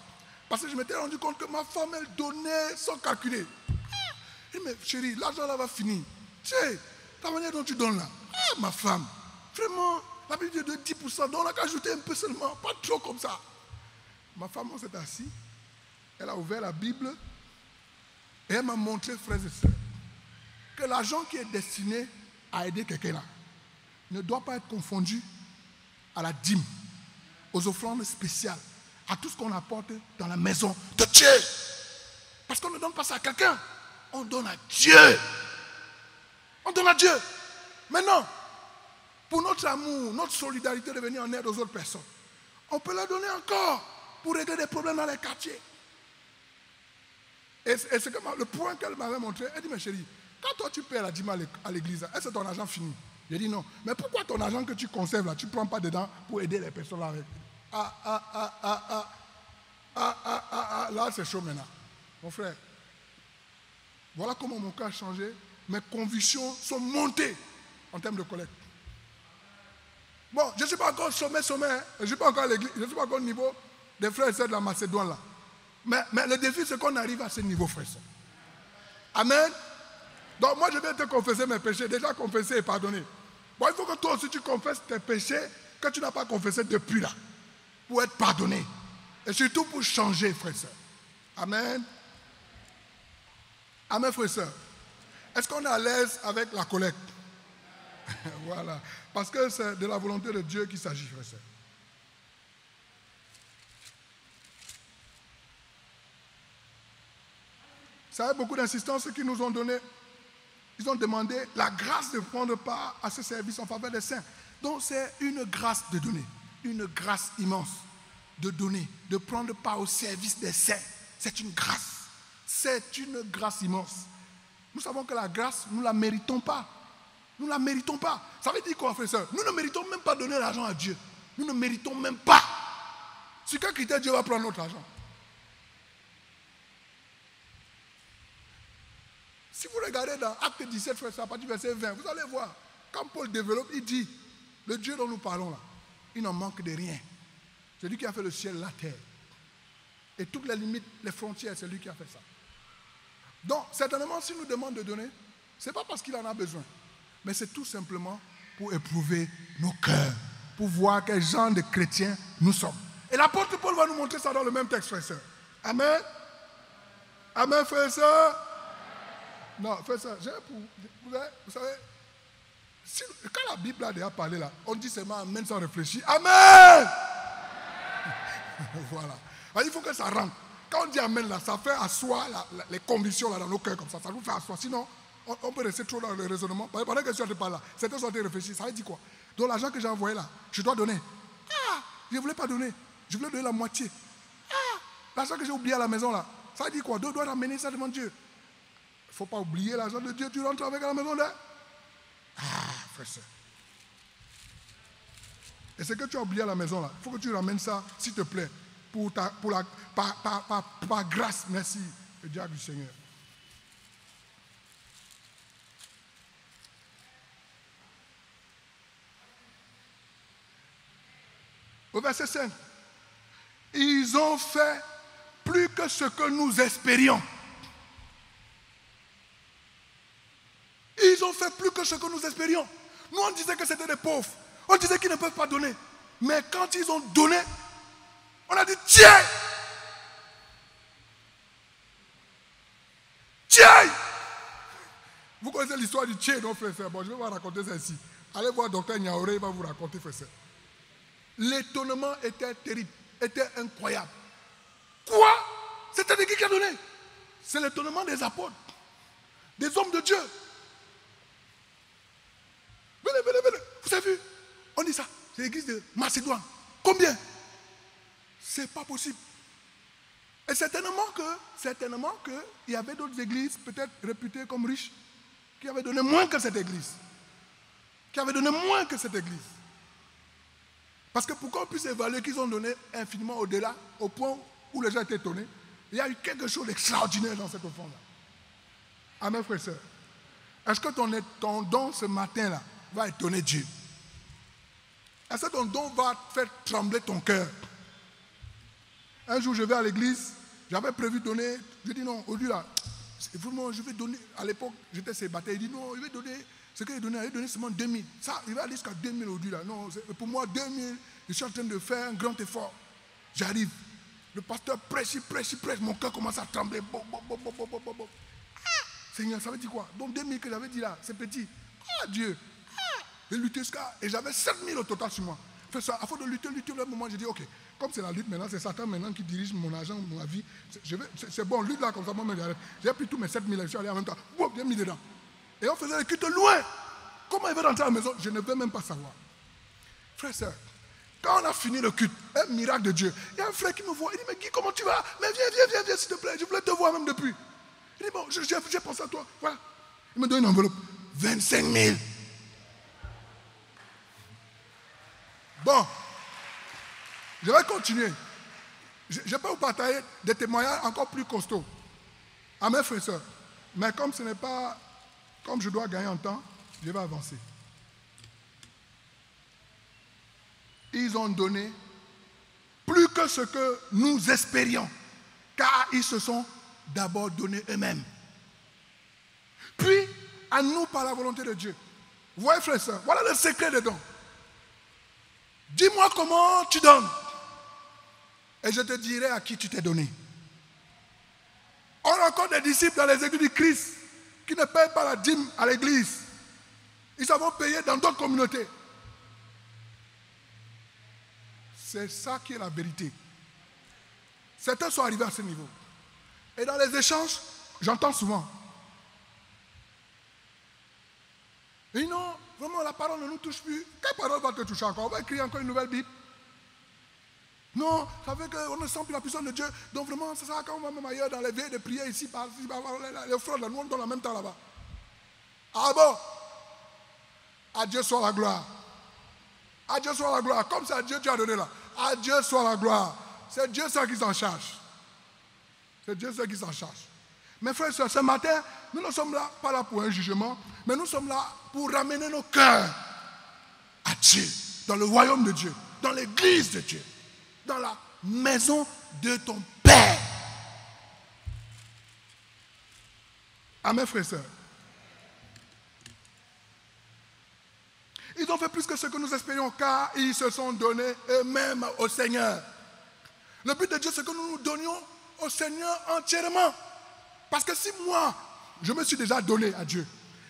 S1: Parce que je m'étais rendu compte que ma femme, elle donnait sans calculer. Je dis, mais chérie, l'argent là va finir. Tu sais, la manière dont tu donnes là, ma femme, vraiment, la Bible dit de 10%, donc on n'a qu'à ajouter un peu seulement, pas trop comme ça. Ma femme, on s'est assis, elle a ouvert la Bible et elle m'a montré, frères et sœurs, que l'argent qui est destiné à aider quelqu'un là ne doit pas être confondu à la dîme, aux offrandes spéciales, à tout ce qu'on apporte dans la maison de Dieu. Parce qu'on ne donne pas ça à quelqu'un, on donne à Dieu. On donne à Dieu. Maintenant, pour notre amour, notre solidarité de venir en aide aux autres personnes, on peut leur donner encore pour régler des problèmes dans les quartiers. Et c'est le point qu'elle m'avait montré. Elle dit, mais chérie, quand toi tu paies la dîme à l'église, est-ce que ton argent finit? J'ai dit non. Mais pourquoi ton argent que tu conserves là, tu ne prends pas dedans pour aider les personnes là avec? Là c'est chaud maintenant. Mon frère, voilà comment mon cœur a changé. Mes convictions sont montées en termes de collecte. Bon, je ne suis pas encore sommet, hein. Je ne suis pas encore à l'église, je ne suis pas encore au niveau des frères et sœurs de la Macédoine là. Mais le défi, c'est qu'on arrive à ce niveau, frère. Amen. Donc moi, je vais te confesser mes péchés, déjà confessés et pardonnés. Bon, il faut que toi aussi tu confesses tes péchés que tu n'as pas confessés depuis là, pour être pardonné. Et surtout pour changer, frère et sœur. Amen. Amen, frères et sœurs. Est-ce qu'on est à l'aise avec la collecte? Voilà. Parce que c'est de la volonté de Dieu qu'il s'agit, frères et sœurs. Ça a beaucoup d'insistance qu'ils nous ont donné. Ils ont demandé la grâce de prendre part à ce service en faveur des saints. Donc c'est une grâce de donner, une grâce immense de donner, de prendre part au service des saints. C'est une grâce. C'est une grâce immense. Nous savons que la grâce, nous ne la méritons pas. Nous ne la méritons pas. Ça veut dire quoi, frère et sœur? Nous ne méritons même pas de donner l'argent à Dieu. Nous ne méritons même pas. Sur quel critère Dieu va prendre notre argent? Si vous regardez dans Acte 17, frère, à partir du verset 20, vous allez voir, quand Paul développe, il dit, le Dieu dont nous parlons là, il n'en manque de rien. C'est lui qui a fait le ciel et la terre. Et toutes les limites, les frontières, c'est lui qui a fait ça. Donc, certainement, s'il nous demande de donner, ce n'est pas parce qu'il en a besoin, mais c'est tout simplement pour éprouver nos cœurs, pour voir quel genre de chrétiens nous sommes. Et l'apôtre Paul va nous montrer ça dans le même texte, frère et sœur. Amen. Amen, frère et sœur. Non, frère et sœur, vous savez, quand la Bible a déjà parlé là, on dit seulement Amen sans réfléchir. Amen. Voilà. Il faut que ça rentre. Quand on dit Amen là, ça fait asseoir les convictions là dans nos cœurs comme ça. Ça nous fait asseoir. Sinon, on peut rester trop dans le raisonnement. Pendant que je ne pas là, certains sont en train de réfléchir. Ça veut dire quoi? Donc l'argent que j'ai envoyé là, je dois donner. Ah, je ne voulais pas donner. Je voulais donner la moitié. Ah, l'argent que j'ai oublié à la maison là, ça veut dire quoi? Dieu doit ramener ça devant Dieu. Il ne faut pas oublier l'argent de Dieu. Tu rentres avec à la maison là. Ah, frère, ça. Et ce que tu as oublié à la maison là, il faut que tu ramènes ça, s'il te plaît, par grâce. Merci, le diable du Seigneur. Au verset 5, ils ont fait plus que ce que nous espérions. Ils ont fait plus que ce que nous espérions. Nous, on disait que c'était des pauvres. On disait qu'ils ne peuvent pas donner. Mais quand ils ont donné, on a dit tiens! Tiens! Vous connaissez l'histoire du tiens, non, frère? Bon, je vais vous raconter ça ici. Allez voir Dr Niaoré, il va vous raconter, frère. L'étonnement était terrible, était incroyable. Quoi? C'était qui a donné? C'est l'étonnement des apôtres, des hommes de Dieu. Venez, venez, venez. Vous avez vu? On dit ça. C'est l'église de Macédoine. Combien? C'est pas possible. Et certainement qu'il y avait d'autres églises, peut-être réputées comme riches, qui avaient donné moins que cette église. Qui avaient donné moins que cette église. Parce que pour qu'on puisse évaluer qu'ils ont donné infiniment au-delà, au point où les gens étaient étonnés, il y a eu quelque chose d'extraordinaire dans cette offrande-là. Amen, frères et sœurs. Est-ce que ton don ce matin-là va étonner Dieu? Est-ce que ton don va faire trembler ton cœur? Un jour, je vais à l'église, j'avais prévu donner, je dis non, aujourd'hui là, vraiment, je vais donner, à l'époque, j'étais célibataire, il dit non, je vais donner, ce qu'il a donné, il a donné seulement 2000. Ça, il va aller jusqu'à 2000 aujourd'hui là. Non, pour moi, 2000, je suis en train de faire un grand effort. J'arrive, le pasteur prêche, il prêche, mon cœur commence à trembler. Seigneur, ça veut dire quoi? Donc 2000 que j'avais dit là, c'est petit. Ah Dieu, j'ai lutté jusqu'à... Et j'avais 7000 au total sur moi. Fait ça, à force de lutter, au moment, j'ai dit, ok, comme c'est la lutte maintenant, c'est Satan maintenant qui dirige mon argent, ma vie. C'est bon, lutte là comme ça, moi, j'arrête. J'ai pris tous mes 7000, je suis allé en même temps, j'ai mis dedans. Et on faisait les cultes loin. Comment il va rentrer à la maison? Je ne veux même pas savoir. Frère, sœur, quand on a fini le culte, un miracle de Dieu, il y a un frère qui me voit, il dit, mais Guy, comment tu vas? Mais viens, s'il te plaît, je voulais te voir même depuis. Il dit, bon, j'ai pensé à toi, voilà. Il me donne une enveloppe, 25 000. Bon, je vais continuer. Je peux vous partager des témoignages encore plus costauds. À mes frères et sœurs. Mais comme ce n'est pas, comme je dois gagner en temps, je vais avancer. Ils ont donné plus que ce que nous espérions, car ils se sont d'abord donnés eux-mêmes. Puis, à nous par la volonté de Dieu. Vous voyez, frères et sœurs, voilà le secret des dons. Dis-moi comment tu donnes. Et je te dirai à qui tu t'es donné. On a encore des disciples dans les églises du Christ qui ne payent pas la dîme à l'église. Ils vont payer dans d'autres communautés. C'est ça qui est la vérité. Certains sont arrivés à ce niveau. Et dans les échanges, j'entends souvent. Et non, vraiment la parole ne nous touche plus. Quelle parole va te toucher encore? On va écrire encore une nouvelle Bible. Non, ça veut qu'on ne sent plus la puissance de Dieu. Donc vraiment, c'est ça quand on va même ailleurs dans les veilles de prière ici, par-ci, les frères, nous on donne en même temps là-bas. Ah bon? À Dieu soit la gloire. À Dieu soit la gloire. Comme c'est à Dieu tu as donné là. À Dieu soit la gloire. C'est Dieu seul qui s'en charge. C'est Dieu seul qui s'en charge. Mes frères et sœurs, ce matin, nous ne sommes là, pas là pour un jugement, mais nous sommes là pour ramener nos cœurs à Dieu, dans le royaume de Dieu, dans l'église de Dieu, dans la maison de ton Père. Amen, frères et sœurs. Ils ont fait plus que ce que nous espérions, car ils se sont donnés eux-mêmes au Seigneur. Le but de Dieu, c'est que nous nous donnions au Seigneur entièrement. Parce que si moi, je me suis déjà donné à Dieu,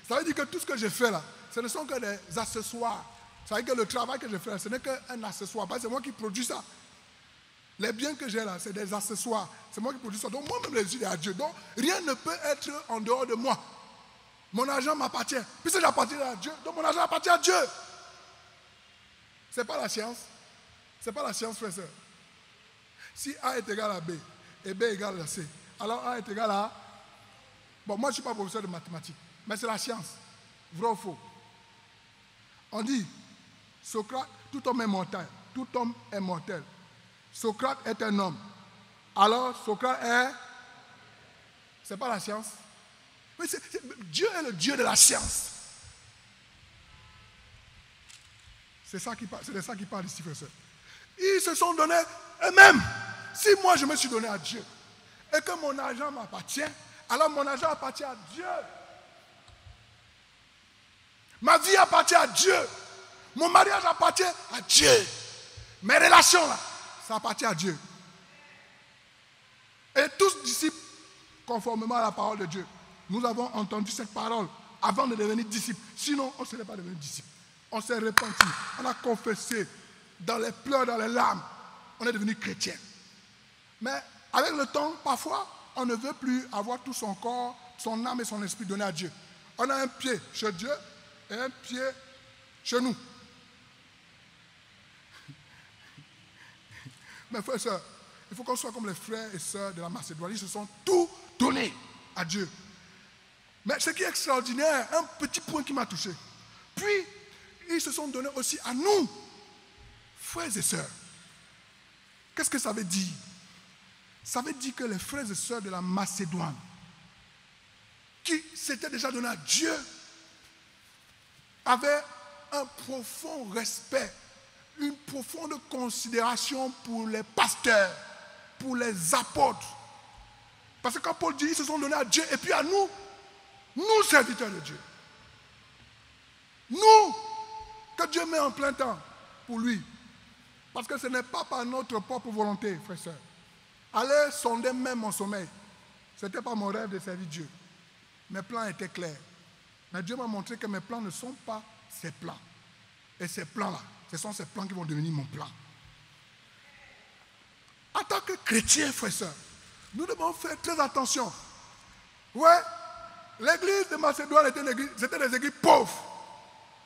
S1: ça veut dire que tout ce que j'ai fait là, ce ne sont que des accessoires. Ça veut dire que le travail que je fais là, ce n'est qu'un accessoire. Parce que c'est moi qui produis ça. Les biens que j'ai là, c'est des accessoires. C'est moi qui produis ça. Donc moi-même, je suis à Dieu. Donc rien ne peut être en dehors de moi. Mon argent m'appartient. Puisque j'appartiens à Dieu, donc mon argent appartient à Dieu. Ce n'est pas la science. Ce n'est pas la science, frère et sœur. Si A est égal à B et B est égal à C, alors A est égal à... Bon, moi je ne suis pas professeur de mathématiques, mais c'est la science. Vrai ou faux? On dit, Socrate, tout homme est mortel. Tout homme est mortel. Socrate est un homme. Alors Socrate est... Ce n'est pas la science. Mais Dieu est le Dieu de la science. C'est de ça qu'il parle ici, frère et sœur. Ils se sont donnés eux-mêmes. Si moi je me suis donné à Dieu et que mon argent m'appartient, alors mon argent appartient à Dieu. Ma vie appartient à Dieu. Mon mariage appartient à Dieu. Mes relations là, ça appartient à Dieu. Et tous disciples, conformément à la parole de Dieu, nous avons entendu cette parole avant de devenir disciples. Sinon, on ne serait pas devenu disciples. On s'est repenti, on a confessé dans les pleurs, dans les larmes. On est devenu chrétien. Mais avec le temps, parfois, on ne veut plus avoir tout son corps, son âme et son esprit donnés à Dieu. On a un pied chez Dieu et un pied chez nous. Mes frères et sœurs, il faut qu'on soit comme les frères et sœurs de la Macédoine. Ils se sont tout donnés à Dieu. Mais ce qui est extraordinaire, un petit point qui m'a touché. Puis, ils se sont donnés aussi à nous, frères et sœurs. Qu'est-ce que ça veut dire? Ça veut dire que les frères et sœurs de la Macédoine, qui s'étaient déjà donnés à Dieu, avaient un profond respect, une profonde considération pour les pasteurs, pour les apôtres. Parce que quand Paul dit, ils se sont donnés à Dieu et puis à nous, nous serviteurs de Dieu. Nous, que Dieu met en plein temps pour lui. Parce que ce n'est pas par notre propre volonté, frères et sœurs. Allez sonder même mon sommeil. Ce n'était pas mon rêve de servir Dieu. Mes plans étaient clairs. Mais Dieu m'a montré que mes plans ne sont pas ses plans. Et ces plans-là, ce sont ces plans qui vont devenir mon plan. En tant que chrétiens, frères et sœurs, nous devons faire très attention. Ouais, l'église de Macédoine c'était des églises pauvres.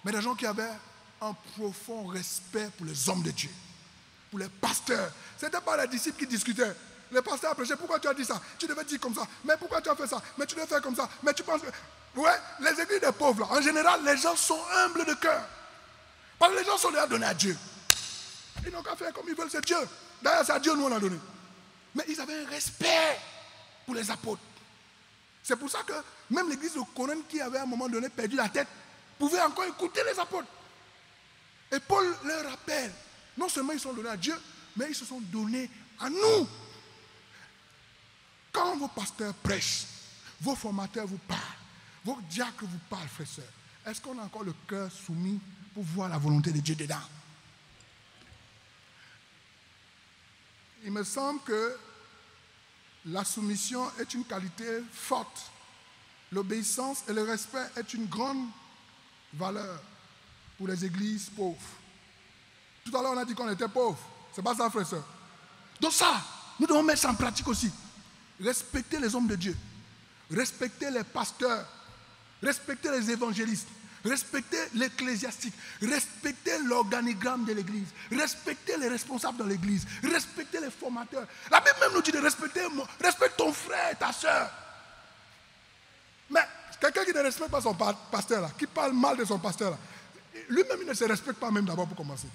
S1: Mais des gens qui avaient un profond respect pour les hommes de Dieu, pour les pasteurs. Ce n'était pas les disciples qui discutaient. Les pasteurs prêchaient, pourquoi tu as dit ça? Tu devais dire comme ça. Mais pourquoi tu as fait ça? Mais tu devais faire comme ça. Mais tu penses que... Ouais, les églises des pauvres, là, en général, les gens sont humbles de cœur. Parce que les gens sont déjà donnés à Dieu. Ils n'ont qu'à faire comme ils veulent, c'est Dieu. D'ailleurs, c'est à Dieu nous on a donné. Mais ils avaient un respect pour les apôtres. C'est pour ça que même l'église de Corinthe, qui avait à un moment donné perdu la tête, pouvait encore écouter les apôtres. Et Paul leur rappelle, non seulement ils sont donnés à Dieu, mais ils se sont donnés à nous. Quand vos pasteurs prêchent, vos formateurs vous parlent, vos diacres vous parlent, frères et sœurs, est-ce qu'on a encore le cœur soumis pour voir la volonté de Dieu dedans? Il me semble que La soumission est une qualité forte. L'obéissance et le respect est une grande valeur pour les églises pauvres. Tout à l'heure, on a dit qu'on était pauvres. C'est pas ça, frère et soeur. Donc ça, nous devons mettre ça en pratique aussi. Respecter les hommes de Dieu. Respecter les pasteurs. Respecter les évangélistes. Respecter l'ecclésiastique. Respecter l'organigramme de l'église. Respecter les responsables de l'église. Respecter les formateurs. La Bible même nous dit de respecter ton frère, ta soeur. Mais quelqu'un qui ne respecte pas son pasteur, là, qui parle mal de son pasteur, là, lui-même il ne se respecte pas même d'abord pour commencer.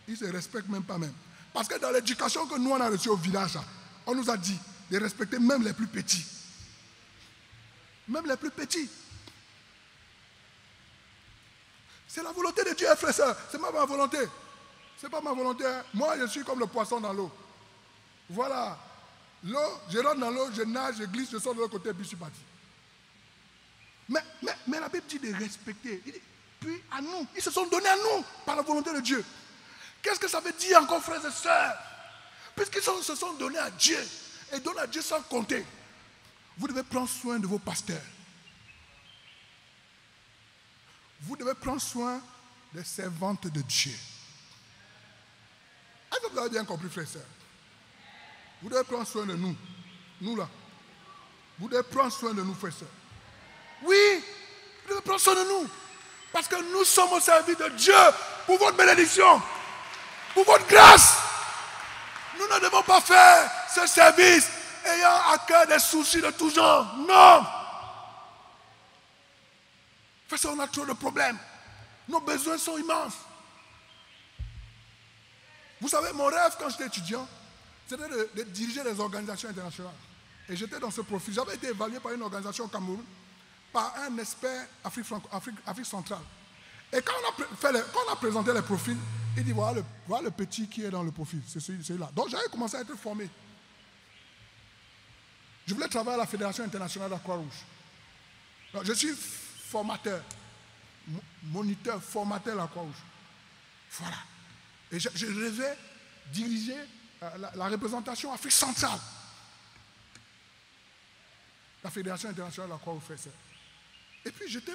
S1: Il ne se respecte même pas même. Parce que dans l'éducation que nous on a reçue au village, là, on nous a dit de respecter même les plus petits. Même les plus petits. C'est la volonté de Dieu, frère et soeur. Ce n'est pas ma volonté. Ce n'est pas ma volonté. Moi, je suis comme le poisson dans l'eau. Voilà. L'eau, je rentre dans l'eau, je nage, je glisse, je sors de l'autre côté, puis je suis parti. Mais la Bible dit de respecter. Il dit, puis à nous, ils se sont donnés à nous par la volonté de Dieu. Qu'est-ce que ça veut dire encore, frères et sœurs? Puisqu'ils se sont donnés à Dieu, et donnent à Dieu sans compter, vous devez prendre soin de vos pasteurs. Vous devez prendre soin des servantes de Dieu. Est-ce que vous avez bien compris, frères et sœurs? Vous devez prendre soin de nous. Nous là. Vous devez prendre soin de nous, frères et sœurs. Oui, vous devez prendre soin de nous. Parce que nous sommes au service de Dieu pour votre bénédiction, pour votre grâce. Nous ne devons pas faire ce service ayant à cœur des soucis de tout genre. Non. Parce qu'on a trop de problèmes. Nos besoins sont immenses. Vous savez, mon rêve quand j'étais étudiant, c'était de diriger des organisations internationales. Et j'étais dans ce profil. J'avais été évalué par une organisation au Cameroun, par un expert Afrique centrale. Et quand on a présenté les profils, il dit voilà le petit qui est dans le profil, c'est celui-là. Donc j'avais commencé à être formé. Je voulais travailler à la Fédération internationale de la Croix-Rouge. Je suis formateur, moniteur, formateur de la Croix-Rouge. Voilà. Et je rêvais diriger la représentation Afrique centrale. La Fédération internationale de la Croix-Rouge fait ça. Et puis j'étais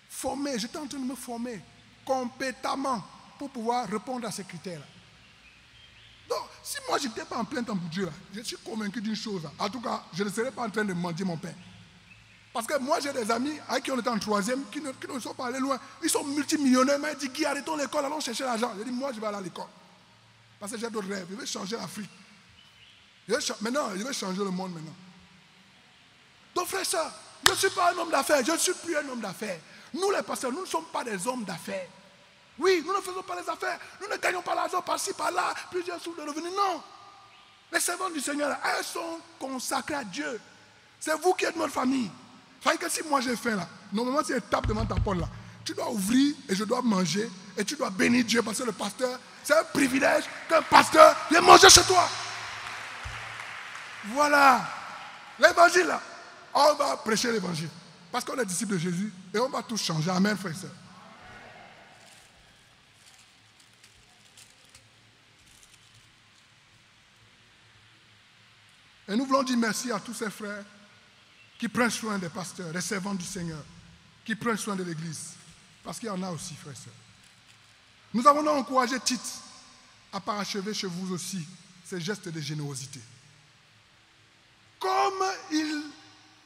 S1: formé, j'étais en train de me former compétemment pour pouvoir répondre à ces critères-là. Donc, si moi je n'étais pas en plein temps pour Dieu, là, je suis convaincu d'une chose. Là. En tout cas, je ne serais pas en train de mendier mon pain. Parce que moi j'ai des amis avec qui on était en troisième qui ne sont pas allés loin. Ils sont multimillionnaires, mais ils disent Guy, arrêtons l'école, allons chercher l'argent. Je dis moi je vais aller à l'école. Parce que j'ai d'autres rêves, je vais changer l'Afrique. Maintenant, je vais changer le monde maintenant. Donc frère, ça, je ne suis pas un homme d'affaires, je ne suis plus un homme d'affaires. Nous les pasteurs, nous ne sommes pas des hommes d'affaires. Oui, nous ne faisons pas les affaires, nous ne gagnons pas l'argent par-ci, par-là, plusieurs sources de revenus, non. Les servants du Seigneur, elles sont consacrées à Dieu. C'est vous qui êtes notre famille. Fait que si moi j'ai faim là, normalement si elle tape devant ta porte là, tu dois ouvrir et je dois manger et tu dois bénir Dieu parce que le pasteur, c'est un privilège qu'un pasteur vienne manger chez toi. Voilà. L'évangile là, on va prêcher l'évangile parce qu'on est disciples de Jésus et on va tout changer. Amen, frères et sœurs. Et nous voulons dire merci à tous ces frères qui prennent soin des pasteurs, des servants du Seigneur, qui prennent soin de l'Église. Parce qu'il y en a aussi, frères et sœurs. Nous avons donc encouragé Tite à parachever chez vous aussi ces gestes de générosité. Comme il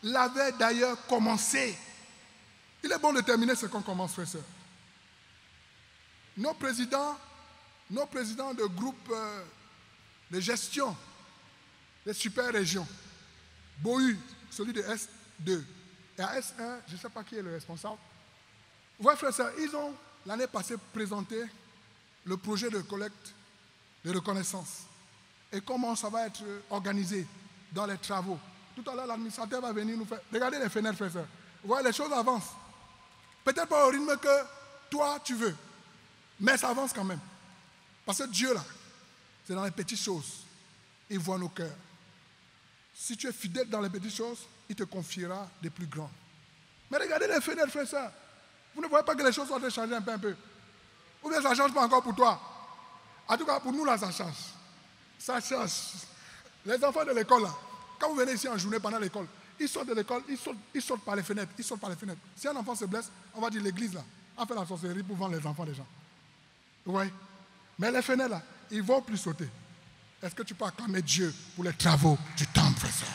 S1: l'avait d'ailleurs commencé. Il est bon de terminer ce qu'on commence, frères et sœurs. Nos présidents de groupes de gestion des super régions, Bohu, celui de S2, et à S1, je ne sais pas qui est le responsable. Vous voyez, frères et sœurs, ils ont l'année passée présenté le projet de collecte de reconnaissance et comment ça va être organisé dans les travaux. Tout à l'heure, l'administrateur va venir nous faire. Regardez les fenêtres, frères et sœurs. Vous voyez, les choses avancent. Peut-être pas au rythme que toi, tu veux, mais ça avance quand même. Parce que Dieu, là, c'est dans les petites choses. Il voit nos cœurs. Si tu es fidèle dans les petites choses, il te confiera des plus grands. Mais regardez les fenêtres, frères et sœurs. Vous ne voyez pas que les choses sont en train de changer un peu. Ou bien ça ne change pas encore pour toi. En tout cas, pour nous, là, ça change. Ça change. Les enfants de l'école, là, Quand vous venez ici en journée pendant l'école, ils sortent de l'école, ils sautent par les fenêtres, Si un enfant se blesse, on va dire l'église là a fait la sorcellerie pour vendre les enfants des gens. Vous voyez? Mais les fenêtres là, ils ne vont plus sauter. Est-ce que tu peux acclamer Dieu pour les travaux du temple, frère?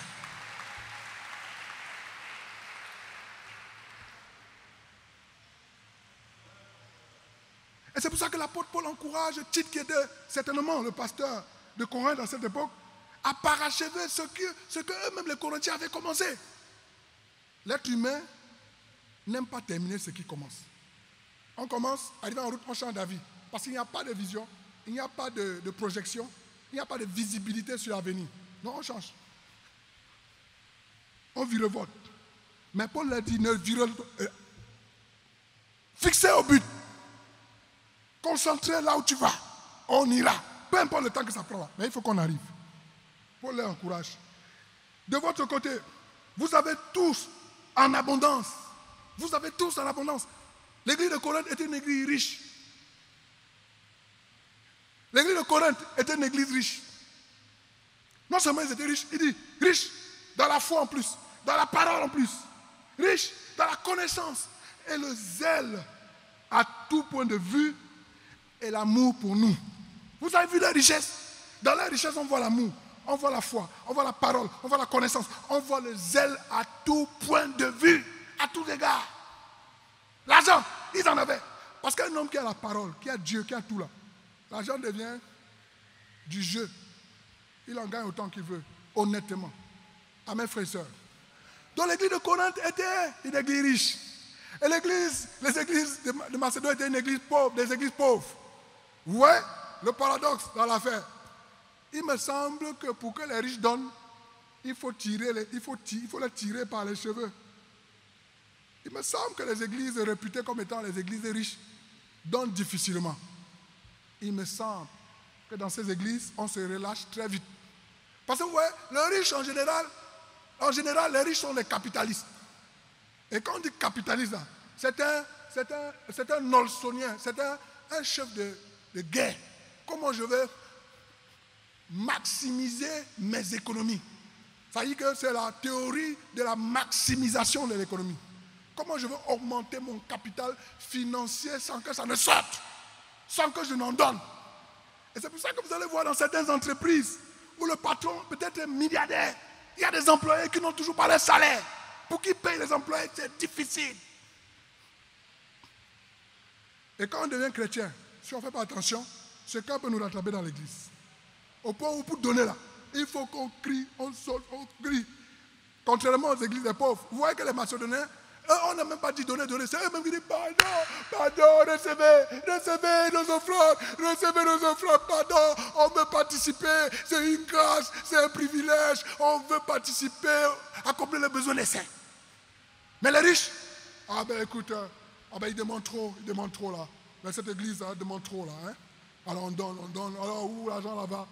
S1: Et c'est pour ça que l'apôtre Paul encourage Tite, qui était certainement le pasteur de Corinthe à cette époque, à parachever ce que eux-mêmes les Corinthiens avaient commencé. L'être humain n'aime pas terminer ce qui commence. On commence, arrivé en route, on change d'avis. Parce qu'il n'y a pas de vision, il n'y a pas de projection, il n'y a pas de visibilité sur l'avenir. Non, on change. On virevolte. Mais Paul l'a dit, fixez au but. Concentrez là où tu vas. On ira. Peu importe le temps que ça prend. Mais il faut qu'on arrive. Paul les encourage. De votre côté, vous avez tous en abondance. Vous avez tous en abondance. L'église de Corinthe était une église riche. L'église de Corinthe était une église riche. Non seulement ils étaient riches, il dit riche dans la foi en plus, dans la parole en plus, riche dans la connaissance et le zèle à tout point de vue et l'amour pour nous. Vous avez vu la richesse? Dans la richesse, on voit l'amour, on voit la foi, on voit la parole, on voit la connaissance, on voit le zèle à tout point de vue, à tous égards. L'argent, ils en avaient. Parce qu'un homme qui a la parole, qui a Dieu, qui a tout là, l'argent devient du jeu. Il en gagne autant qu'il veut, honnêtement. Amen, frères et sœurs. Donc l'église de Corinthe était une église riche. Et les églises de Macédoine étaient une église pauvre, des églises pauvres. Vous voyez le paradoxe dans l'affaire. Il me semble que pour que les riches donnent, il faut les tirer par les cheveux. Il me semble que les églises réputées comme étant les églises riches donnent difficilement. Il me semble que dans ces églises, on se relâche très vite. Parce que vous voyez, les riches en général, les riches sont les capitalistes. Et quand on dit capitaliste, c'est un nolsonien, c'est un chef de guerre. Comment je vais maximiser mes économies? Ça dit que c'est la théorie de la maximisation de l'économie. Comment je veux augmenter mon capital financier sans que ça ne sorte, sans que je n'en donne. Et c'est pour ça que vous allez voir dans certaines entreprises où le patron peut-être est milliardaire, il y a des employés qui n'ont toujours pas leur salaire. Pour qu'ils payent les employés, c'est difficile. Et quand on devient chrétien, si on ne fait pas attention, ce cas peut nous rattraper dans l'église. Au point où pour donner là, il faut qu'on crie, on saute, on crie. Contrairement aux églises des pauvres, vous voyez que les Macédoniens, eux, on n'a même pas dit donner, c'est eux-mêmes qui disent pardon, recevez nos offrandes, pardon, on veut participer, c'est une grâce, c'est un privilège, on veut participer, accomplir les besoins des saints. Mais les riches, écoute, ils demandent trop là. Mais cette église là, demande trop là. Hein? Alors on donne, alors où l'argent là-bas?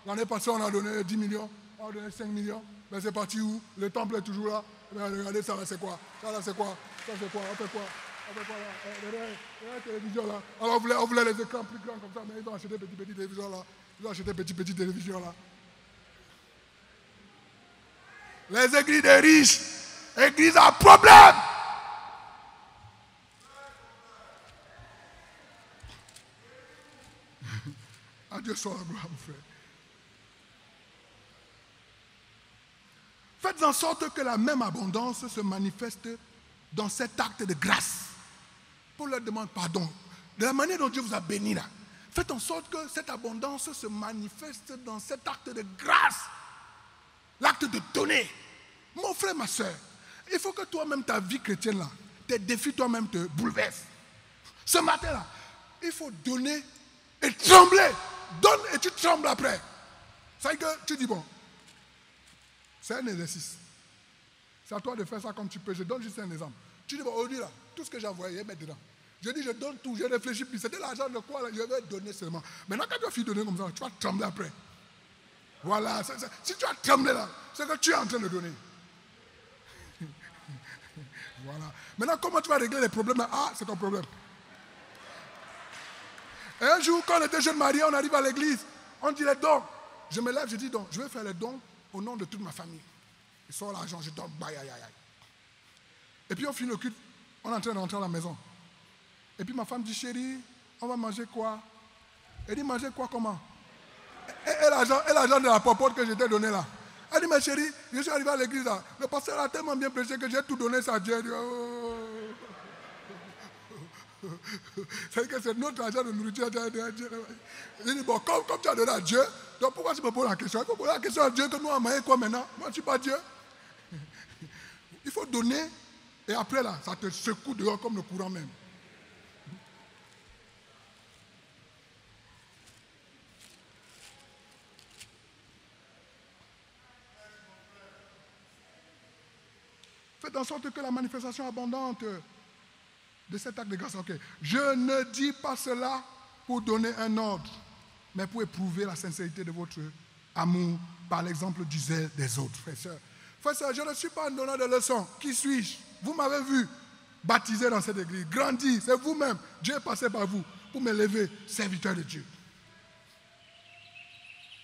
S1: L'année passée on a donné 10 millions, on a donné 5 millions, mais c'est parti où? Le temple est toujours là. Mais regardez ça là, c'est quoi? Ça là c'est quoi? Ça c'est quoi? On fait quoi là? Regardez la télévision là. Alors on voulait les écrans plus grands comme ça, mais ils ont acheté petit télévision là. Ils ont acheté petit télévision là. Les églises des riches, églises à problème. Adieu soit la gloire, mon frère. Faites en sorte que la même abondance se manifeste dans cet acte de grâce. Paul leur demande pardon. De la manière dont Dieu vous a béni là, faites en sorte que cette abondance se manifeste dans cet acte de grâce. L'acte de donner. Mon frère, ma soeur, il faut que toi-même, ta vie chrétienne là, tes défis toi-même te bouleversent. Ce matin là, il faut donner et trembler. Donne et tu trembles après. Ça veut dire que tu dis bon, c'est un exercice. C'est à toi de faire ça comme tu peux. Je donne juste un exemple. Tu dis bon, aujourd'hui là, tout ce que j'ai envoyé, je vais mettre dedans. Je dis je donne tout, je réfléchis plus. C'était l'argent de quoi là, je vais donner seulement. Maintenant quand tu vas finir de donner comme ça, tu vas trembler après. Voilà. Si tu as tremblé là, c'est que tu es en train de donner. Voilà. Maintenant, comment tu vas régler les problèmes là? Ah, c'est ton problème. Et un jour, quand on était jeune marié, on arrive à l'église, on dit les dons. Je me lève, je dis donc, je vais faire les dons au nom de toute ma famille. Je sors l'argent, je donne, aïe, aïe, aïe. Et puis on finit le culte, on est en train de rentrer à la maison. Et puis ma femme dit, chérie, on va manger quoi? Elle dit, manger quoi, comment? Et l'argent de la popote que je t'ai donné là. Elle dit, ma chérie, je suis arrivé à l'église là. Le pasteur a tellement bien prêché que j'ai tout donné ça à Dieu. C'est que c'est notre argent de nourriture. Je dis, bon, comme tu as donné à Dieu, donc pourquoi tu me poses la question? Il faut poser la question à Dieu que nous avons mangé quoi maintenant? Moi, je ne suis pas Dieu. Il faut donner et après là, ça te secoue dehors comme le courant même. Faites en sorte que la manifestation abondante de cet acte de grâce, ok. Je ne dis pas cela pour donner un ordre, mais pour éprouver la sincérité de votre amour par l'exemple du zèle des autres, frères et sœurs. Frères et sœurs, je ne suis pas un donneur de leçons. Qui suis-je? Vous m'avez vu baptisé dans cette église, grandi, c'est vous-même. Dieu est passé par vous pour m'élever, serviteur de Dieu.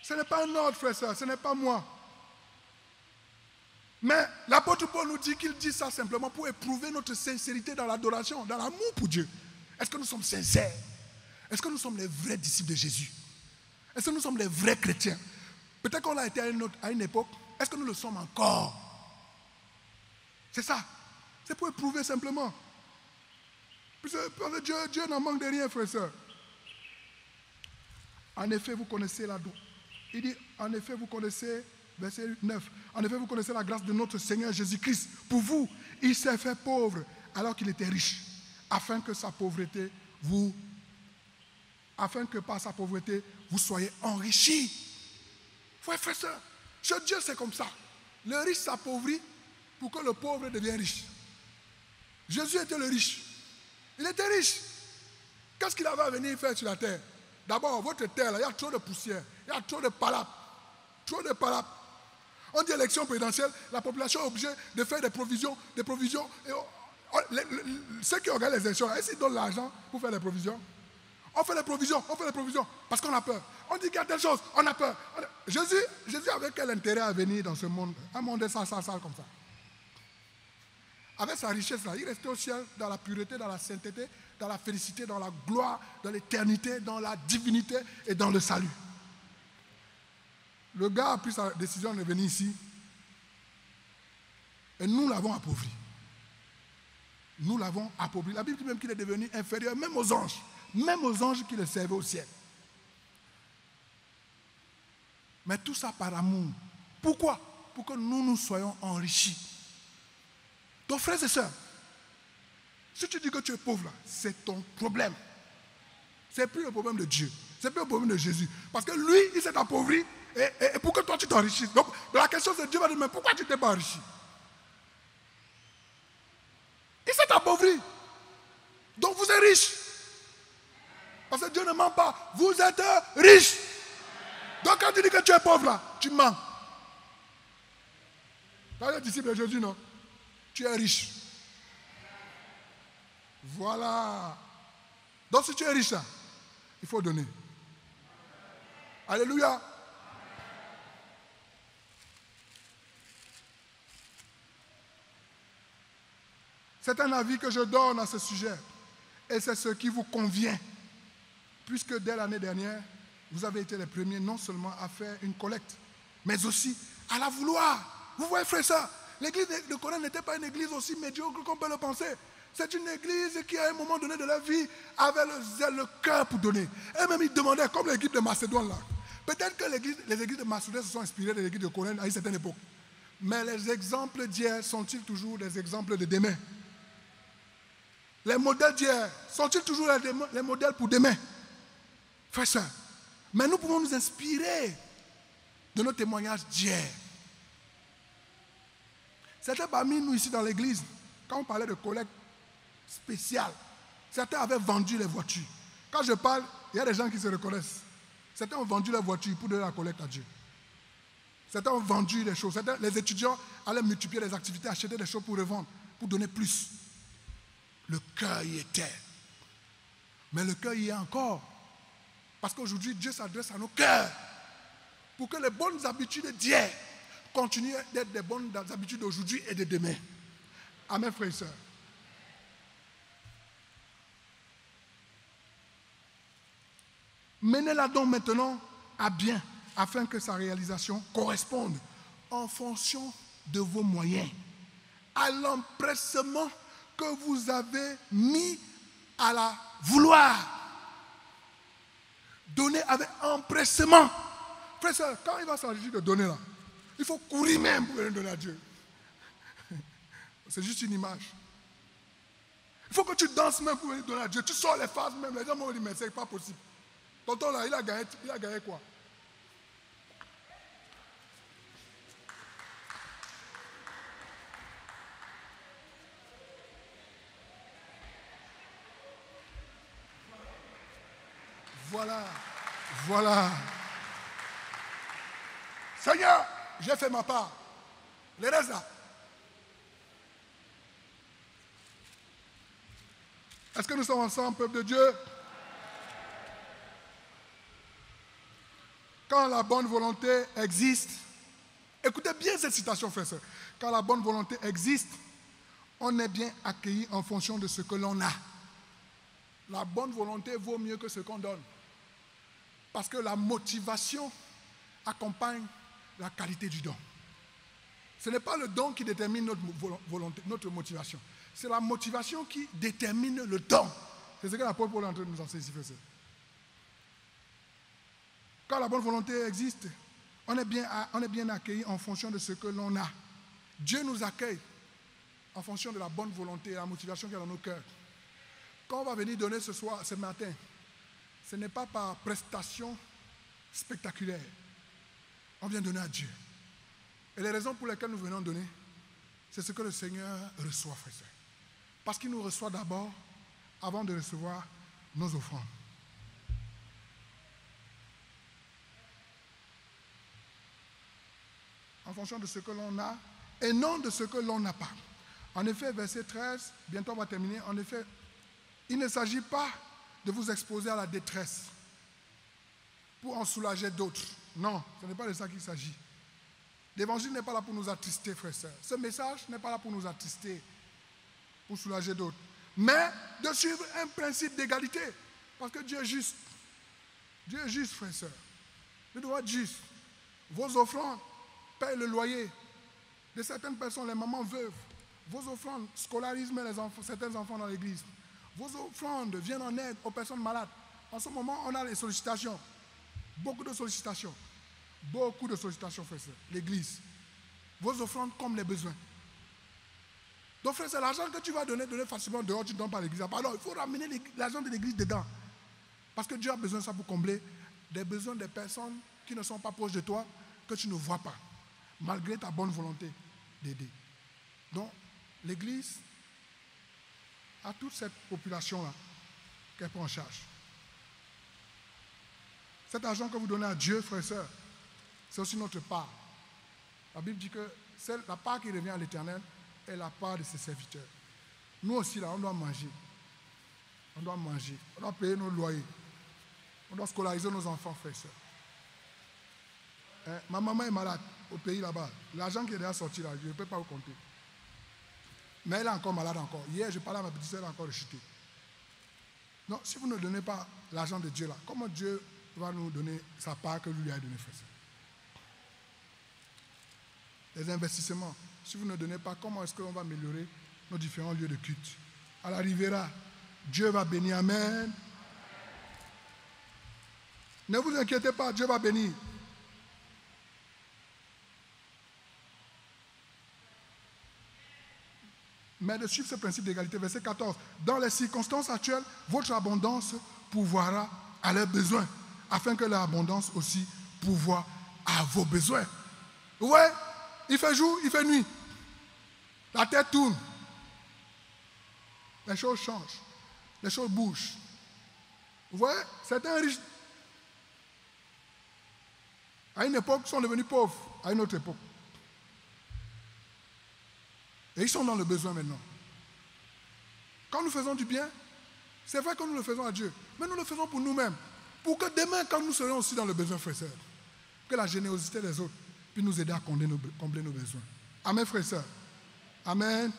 S1: Ce n'est pas un ordre, frères et sœurs, ce n'est pas moi. Mais l'apôtre Paul nous dit qu'il dit ça simplement pour éprouver notre sincérité dans l'adoration, dans l'amour pour Dieu. Est-ce que nous sommes sincères? Est-ce que nous sommes les vrais disciples de Jésus? Est-ce que nous sommes les vrais chrétiens? Peut-être qu'on l'a été à une époque. Est-ce que nous le sommes encore? C'est ça. C'est pour éprouver simplement. Parce que Dieu n'en manque de rien, frères et sœurs. En effet, vous connaissez la... Il dit, en effet, vous connaissez... Verset 9. En effet, vous connaissez la grâce de notre Seigneur Jésus-Christ. Pour vous, il s'est fait pauvre alors qu'il était riche, afin que par sa pauvreté, vous soyez enrichis. Frères et sœurs, chez Dieu, c'est comme ça. Le riche s'appauvrit pour que le pauvre devienne riche. Jésus était le riche. Il était riche. Qu'est-ce qu'il avait à venir faire sur la terre? D'abord, votre terre, là, il y a trop de poussière, il y a trop de palabres. Trop de palabres. On dit élection présidentielle, la population est obligée de faire des provisions. Et ceux qui organisent les élections, est-ce qu'ils donnent l'argent pour faire les provisions? On fait les provisions, parce qu'on a peur. On dit qu'il y a telle chose, on a peur. Jésus avait quel intérêt à venir dans ce monde? Un monde sale comme ça. Avec sa richesse là, il restait au ciel dans la pureté, dans la sainteté, dans la félicité, dans la gloire, dans l'éternité, dans la divinité et dans le salut. Le gars a pris sa décision de venir ici et nous l'avons appauvri. Nous l'avons appauvri. La Bible dit même qu'il est devenu inférieur même aux anges qui le servaient au ciel. Mais tout ça par amour. Pourquoi? Pour que nous soyons enrichis. Donc frères et sœurs, si tu dis que tu es pauvre, c'est ton problème. Ce n'est plus le problème de Dieu. Ce n'est plus le problème de Jésus. Parce que lui, il s'est appauvri. Et pour que toi tu t'enrichisses. Donc la question c'est Dieu va dire, mais pourquoi tu ne t'es pas enrichi? Il s'est appauvri. Donc vous êtes riches. Parce que Dieu ne ment pas. Vous êtes riches. Donc quand tu dis que tu es pauvre là, tu mens. Quand tu es disciple de Jésus, non? Tu es riche. Voilà. Donc si tu es riche là, il faut donner. Alléluia. C'est un avis que je donne à ce sujet. Et c'est ce qui vous convient. Puisque dès l'année dernière, vous avez été les premiers non seulement à faire une collecte, mais aussi à la vouloir. Vous voyez, frère, ça. L'église de Corinthe n'était pas une église aussi médiocre qu'on peut le penser. C'est une église qui, à un moment donné de leur vie, avait le cœur pour donner. Et même ils demandaient, comme l'équipe de Macédoine là. Peut-être que les églises de Macédoine se sont inspirées de l'église de Corinthe à une certaine époque. Mais les exemples d'hier sont-ils toujours des exemples de demain? Les modèles d'hier sont-ils toujours les modèles pour demain? Frère ça. Mais nous pouvons nous inspirer de nos témoignages d'hier. Certains parmi nous ici dans l'église, quand on parlait de collecte spéciale, certains avaient vendu les voitures. Quand je parle, il y a des gens qui se reconnaissent. Certains ont vendu leurs voitures pour donner la collecte à Dieu. Certains ont vendu des choses. Les étudiants allaient multiplier les activités, acheter des choses pour revendre, pour donner plus. Le cœur y était. Mais le cœur y est encore. Parce qu'aujourd'hui, Dieu s'adresse à nos cœurs. Pour que les bonnes habitudes d'hier continuer d'être des bonnes habitudes d'aujourd'hui et de demain. Amen, frères et sœurs. Menez-la donc maintenant à bien, afin que sa réalisation corresponde en fonction de vos moyens, à l'empressement que vous avez mis à la vouloir. Donnez avec empressement. Frère, sœur, quand il va s'agir de donner là, il faut courir même pour donner à Dieu. C'est juste une image. Il faut que tu danses même pour donner à Dieu. Tu sors les phases même. Les gens m'ont dit, mais c'est pas possible. Tonton là, il a gagné quoi? Voilà. Seigneur, j'ai fait ma part. Le reste là. Est-ce que nous sommes ensemble, peuple de Dieu? Quand la bonne volonté existe, écoutez bien cette citation, frère. Quand la bonne volonté existe, on est bien accueilli en fonction de ce que l'on a. La bonne volonté vaut mieux que ce qu'on donne. Parce que la motivation accompagne la qualité du don. Ce n'est pas le don qui détermine notre volonté, notre motivation. C'est la motivation qui détermine le don. C'est ce que l'apôtre Paul est en train de nous enseigner ici, frère. Quand la bonne volonté existe, on est bien accueilli en fonction de ce que l'on a. Dieu nous accueille en fonction de la bonne volonté et la motivation qu'il y a dans nos cœurs. Quand on va venir donner ce matin, ce n'est pas par prestation spectaculaire. On vient donner à Dieu. Et les raisons pour lesquelles nous venons donner, c'est ce que le Seigneur reçoit, frère. Parce qu'il nous reçoit d'abord avant de recevoir nos offrandes. En fonction de ce que l'on a et non de ce que l'on n'a pas. En effet, verset 13, bientôt on va terminer. En effet, il ne s'agit pas de vous exposer à la détresse pour en soulager d'autres. Non, ce n'est pas de ça qu'il s'agit. L'évangile n'est pas là pour nous attrister, frères et sœurs. Ce message n'est pas là pour nous attrister, pour soulager d'autres. Mais de suivre un principe d'égalité. Parce que Dieu est juste. Dieu est juste, frères et sœurs. Dieu doit être juste. Vos offrandes payent le loyer de certaines personnes, les mamans veuves. Vos offrandes scolarisent certains enfants dans l'église. Vos offrandes viennent en aide aux personnes malades. En ce moment, on a les sollicitations. Beaucoup de sollicitations. Beaucoup de sollicitations, frères et sœurs. L'église. Vos offrandes comme les besoins. Donc, frère, c'est l'argent que tu vas donner facilement dehors, tu ne donnes pas à l'église. Alors, il faut ramener l'argent de l'église dedans. Parce que Dieu a besoin de ça pour combler des besoins des personnes qui ne sont pas proches de toi, que tu ne vois pas, malgré ta bonne volonté d'aider. Donc, l'église a toute cette population-là qu'elle prend en charge. Cet argent que vous donnez à Dieu, frères et sœurs, c'est aussi notre part. La Bible dit que la part qui revient à l'Éternel est la part de ses serviteurs. Nous aussi, là, on doit manger. On doit manger. On doit payer nos loyers. On doit scolariser nos enfants, frères et sœurs. Ma maman est malade au pays là-bas. L'argent qui est déjà sorti là, je ne peux pas vous compter. Mais elle est encore malade encore. Hier, je parlais à ma petite sœur, elle a encore rechuté. Donc, si vous ne donnez pas l'argent de Dieu là, comment Dieu va nous donner sa part que lui a donnée, frère? Les investissements. Si vous ne donnez pas, comment est-ce qu'on va améliorer nos différents lieux de culte? À l'arrivée là, Dieu va bénir. Amen. Ne vous inquiétez pas, Dieu va bénir. Mais de suivre ce principe d'égalité, verset 14. Dans les circonstances actuelles, votre abondance pourvoira à leurs besoins, afin que leur abondance aussi pourvoie à vos besoins. Ouais, il fait jour, il fait nuit. La terre tourne. Les choses changent. Les choses bougent. Vous voyez, certains riches, à une époque, sont devenus pauvres, à une autre époque. Et ils sont dans le besoin maintenant. Quand nous faisons du bien, c'est vrai que nous le faisons à Dieu, mais nous le faisons pour nous-mêmes. Pour que demain, quand nous serons aussi dans le besoin, frères et sœurs, que la générosité des autres puis nous aider à combler nos besoins. Amen, frères et sœurs. Amen.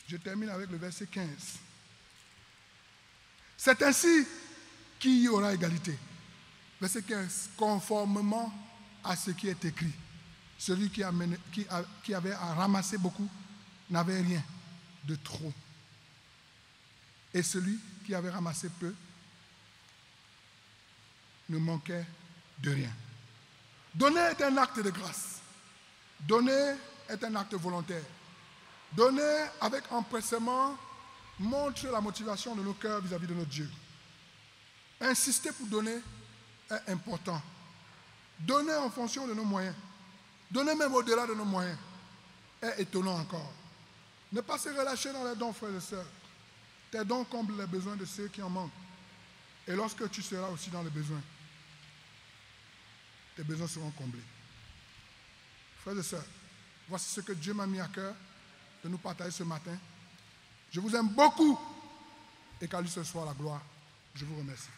S1: Je termine avec le verset 15. C'est ainsi qu'il y aura égalité. Verset 15. Conformément à ce qui est écrit. Celui qui avait à ramasser beaucoup n'avait rien de trop. Et celui qui avait ramassé peu ne manquait de rien. Donner est un acte de grâce. Donner est un acte volontaire. Donner avec empressement montre la motivation de nos cœurs vis-à-vis de notre Dieu. Insister pour donner est important. Donner en fonction de nos moyens, donner même au-delà de nos moyens, est étonnant encore. Ne pas se relâcher dans les dons, frères et sœurs. Tes dons comblent les besoins de ceux qui en manquent. Et lorsque tu seras aussi dans les besoins, tes besoins seront comblés. Frères et sœurs, voici ce que Dieu m'a mis à cœur de nous partager ce matin. Je vous aime beaucoup et qu'à lui ce soit la gloire. Je vous remercie.